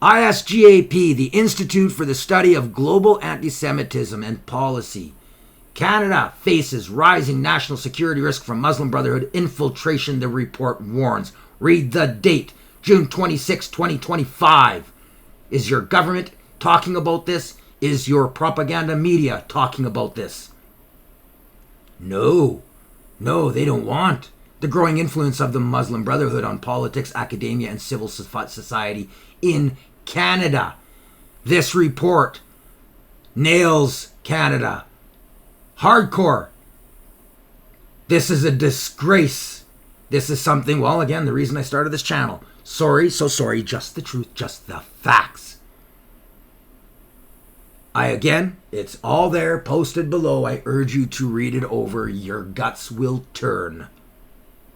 ISGAP, the Institute for the Study of Global Anti-Semitism and Policy. Canada faces rising national security risk from Muslim Brotherhood infiltration, the report warns. Read the date, June 26, 2025. Is your government talking about this? Is your propaganda media talking about this? No, they don't want the growing influence of the Muslim Brotherhood on politics, academia, and civil society in Canada. This report nails Canada hardcore. This is a disgrace. This is something, again, the reason I started this channel. Sorry, just the truth, just the facts. It's all there, posted below. I urge you to read it over. Your guts will turn.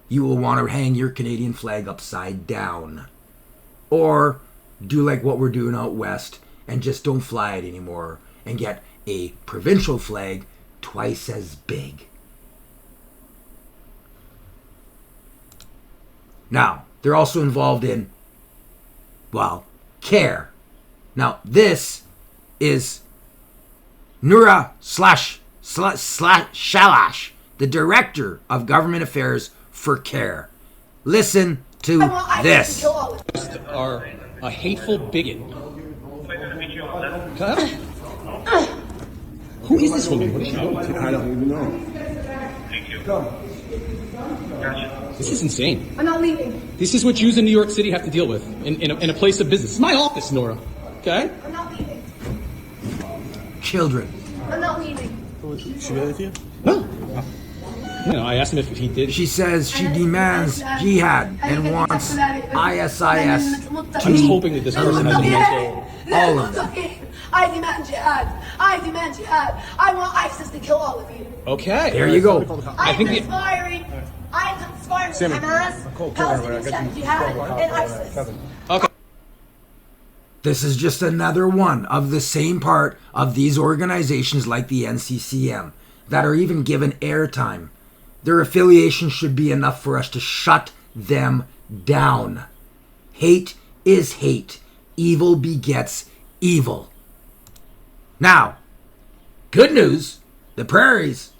You will want to hang your Canadian flag upside down. Or do like what we're doing out west and just don't fly it anymore and get a provincial flag twice as big. Now, they're also involved in, CARE. Now, this is Nura Shalash, the Director of Government Affairs for CARE. Listen to this. Are a hateful bigot. Who is this woman? What is she doing? I don't even know. Thank you. Come. This is insane. I'm not leaving. This is what Jews in New York City have to deal with in a place of business. It's my office, Nora. Okay? I'm not leaving. children. I'm not leaving. Should we go with you? No. No, I asked him if he did. She says she demands jihad and wants ISIS I was hoping that this person has a mental... all of them. I demand jihad. I demand jihad. I want ISIS to kill all of you. Okay. There you go. I'm conspiring with Hamas, Palestinian jihad, and ISIS. Okay. This is just another one of the same part of these organizations like the NCCM that are even given airtime. Their affiliation should be enough for us to shut them down. Hate is hate. Evil begets evil. Now, good news, the prairies.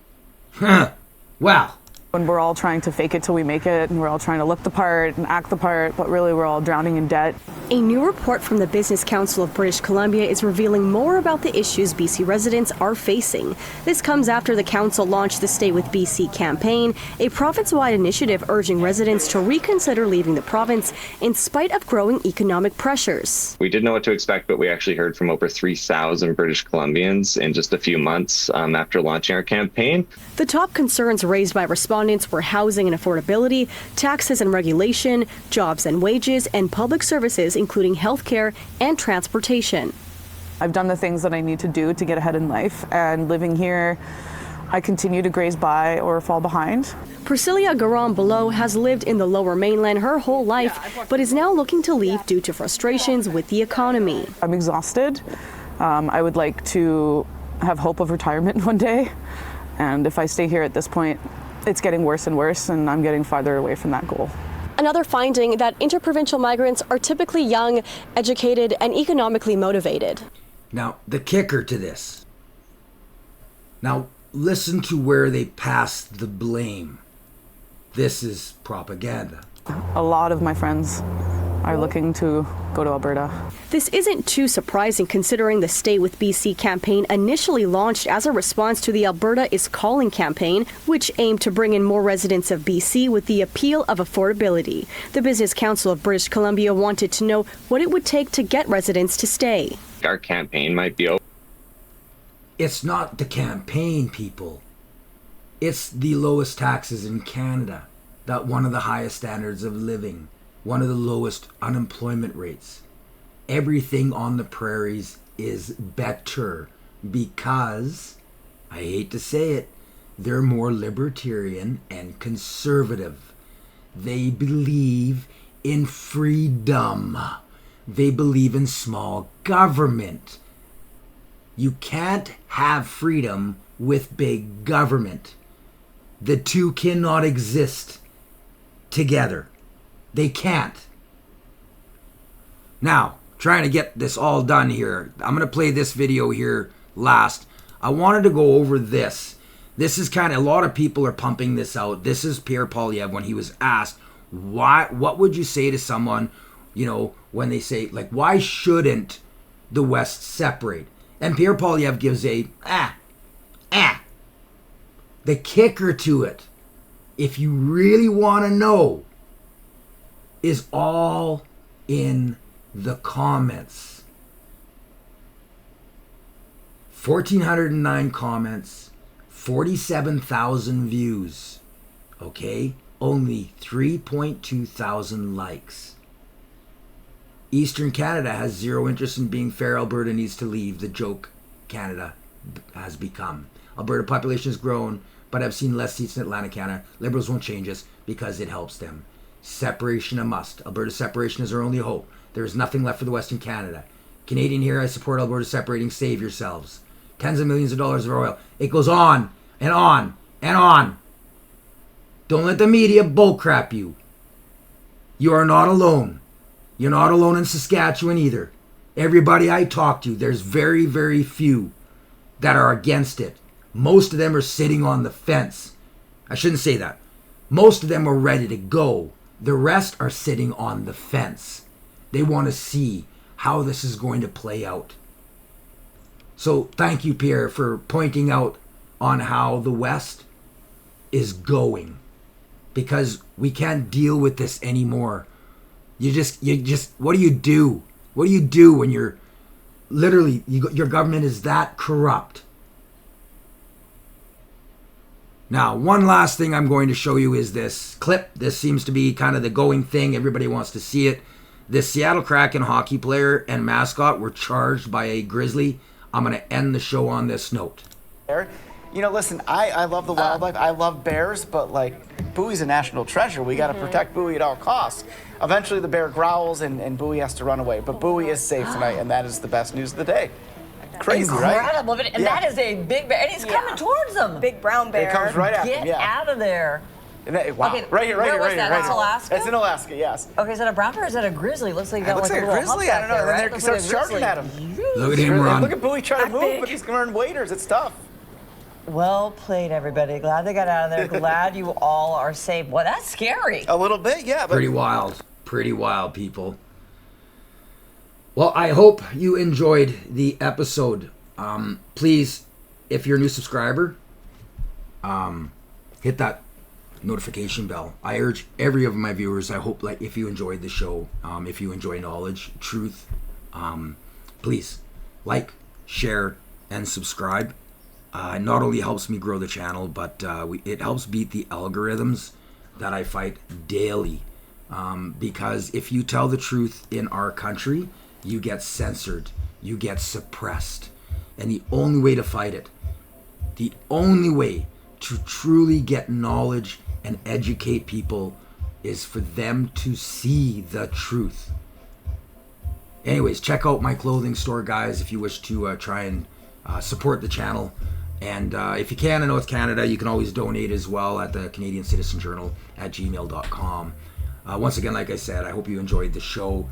Well, when we're all trying to fake it till we make it, and we're all trying to look the part and act the part, but really we're all drowning in debt. A new report from the Business Council of British Columbia is revealing more about the issues BC residents are facing. This comes after the council launched the Stay with BC campaign, a province-wide initiative urging residents to reconsider leaving the province in spite of growing economic pressures. We didn't know what to expect, but we actually heard from over 3,000 British Columbians in just a few months after launching our campaign. The top concerns raised by respondents were housing and affordability, taxes and regulation, jobs and wages, and public services including healthcare and transportation. I've done the things that I need to do to get ahead in life, and living here, I continue to graze by or fall behind. Priscilla Garon-Below has lived in the Lower Mainland her whole life, but is now looking to leave due to frustrations with the economy. I'm exhausted. I would like to have hope of retirement one day, and if I stay here at this point, it's getting worse and worse, and I'm getting farther away from that goal. Another finding that interprovincial migrants are typically young, educated, and economically motivated. Now, the kicker to this. Now, listen to where they pass the blame. This is propaganda. A lot of my friends are looking to go to Alberta. This isn't too surprising considering the Stay with BC campaign initially launched as a response to the Alberta is Calling campaign, which aimed to bring in more residents of BC with the appeal of affordability. The Business Council of British Columbia wanted to know what it would take to get residents to stay. Our campaign might be over. It's not the campaign, people. It's the lowest taxes in Canada, that one of the highest standards of living, one of the lowest unemployment rates. Everything on the prairies is better because, I hate to say it, they're more libertarian and conservative. They believe in freedom. They believe in small government. You can't have freedom with big government. The two cannot exist together. They can't. Now, trying to get this all done here. I'm going to play this video here last. I wanted to go over this. This is kind of, a lot of people are pumping this out. This is Pierre Poilievre when he was asked, what would you say to someone, you know, when they say, like, why shouldn't the West separate? And Pierre Poilievre gives a, The kicker to it, if you really want to know, is all in the comments. 1,409 comments, 47,000 views, okay? Only 3.2 thousand likes. Eastern Canada has zero interest in being fair. Alberta needs to leave. The joke Canada has become. Alberta population has grown, but I've seen less seats in Atlantic Canada. Liberals won't change us because it helps them. Separation a must. Alberta separation is our only hope. There is nothing left for the Western Canada. Canadian here, I support Alberta separating. Save yourselves. Tens of millions of dollars of oil. It goes on and on and on. Don't let the media bullcrap you. You are not alone. You're not alone in Saskatchewan either. Everybody I talk to, there's very, very few that are against it. Most of them are sitting on the fence. I shouldn't say that. Most of them are ready to go. The rest are sitting on the fence. They want to see how this is going to play out. So thank you, Pierre, for pointing out on how the West is going. Because we can't deal with this anymore. You just, what do you do? What do you do when you're Literally, your government is that corrupt. Now, one last thing I'm going to show you is this clip. This seems to be kind of the going thing. Everybody wants to see it. This Seattle Kraken hockey player and mascot were charged by a grizzly. I'm going to end the show on this note. You know, listen, I love the wildlife. I love bears, but like Bowie's a national treasure. We got to protect Bowie at all costs. Eventually the bear growls and Bowie has to run away, but Bowie is safe tonight, and that is the best news of the day. Crazy, right? Incredible. And that is a big bear, and he's coming towards them. Big brown bear. It comes right at them, Get out of there. Wow. Okay, right here, right where here, was right here. that? Right That's here. Alaska? It's in Alaska, yes. Okay, is that a brown bear or is that a grizzly? Looks like you It got looks like a little grizzly. hump I don't know. back there, And then right? he starts Looks like a charging at him. Look at him run. Look at Bowie trying to move, but he's going to run waders. It's tough. Well played, everybody. Glad they got out of there. Glad you all are safe. Well, that's scary. A little bit, yeah. But Pretty wild, people. Well, I hope you enjoyed the episode. Please, if you're a new subscriber, hit that notification bell. I urge every of my viewers, I hope, like, if you enjoyed the show, if you enjoy knowledge, truth, please like, share, and subscribe. It not only helps me grow the channel, but it helps beat the algorithms that I fight daily. Because if you tell the truth in our country, you get censored, you get suppressed. And the only way to fight it, the only way to truly get knowledge and educate people is for them to see the truth. Anyways, check out my clothing store, guys, if you wish to try and support the channel. And if you can, in North Canada, you can always donate as well at the Canadian Citizen Journal at gmail.com. Once again, like I said, I hope you enjoyed the show.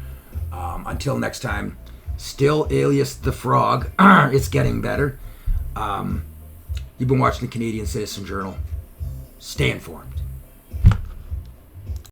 Until next time, still alias the Frog. It's getting better. You've been watching the Canadian Citizen Journal. Stay informed.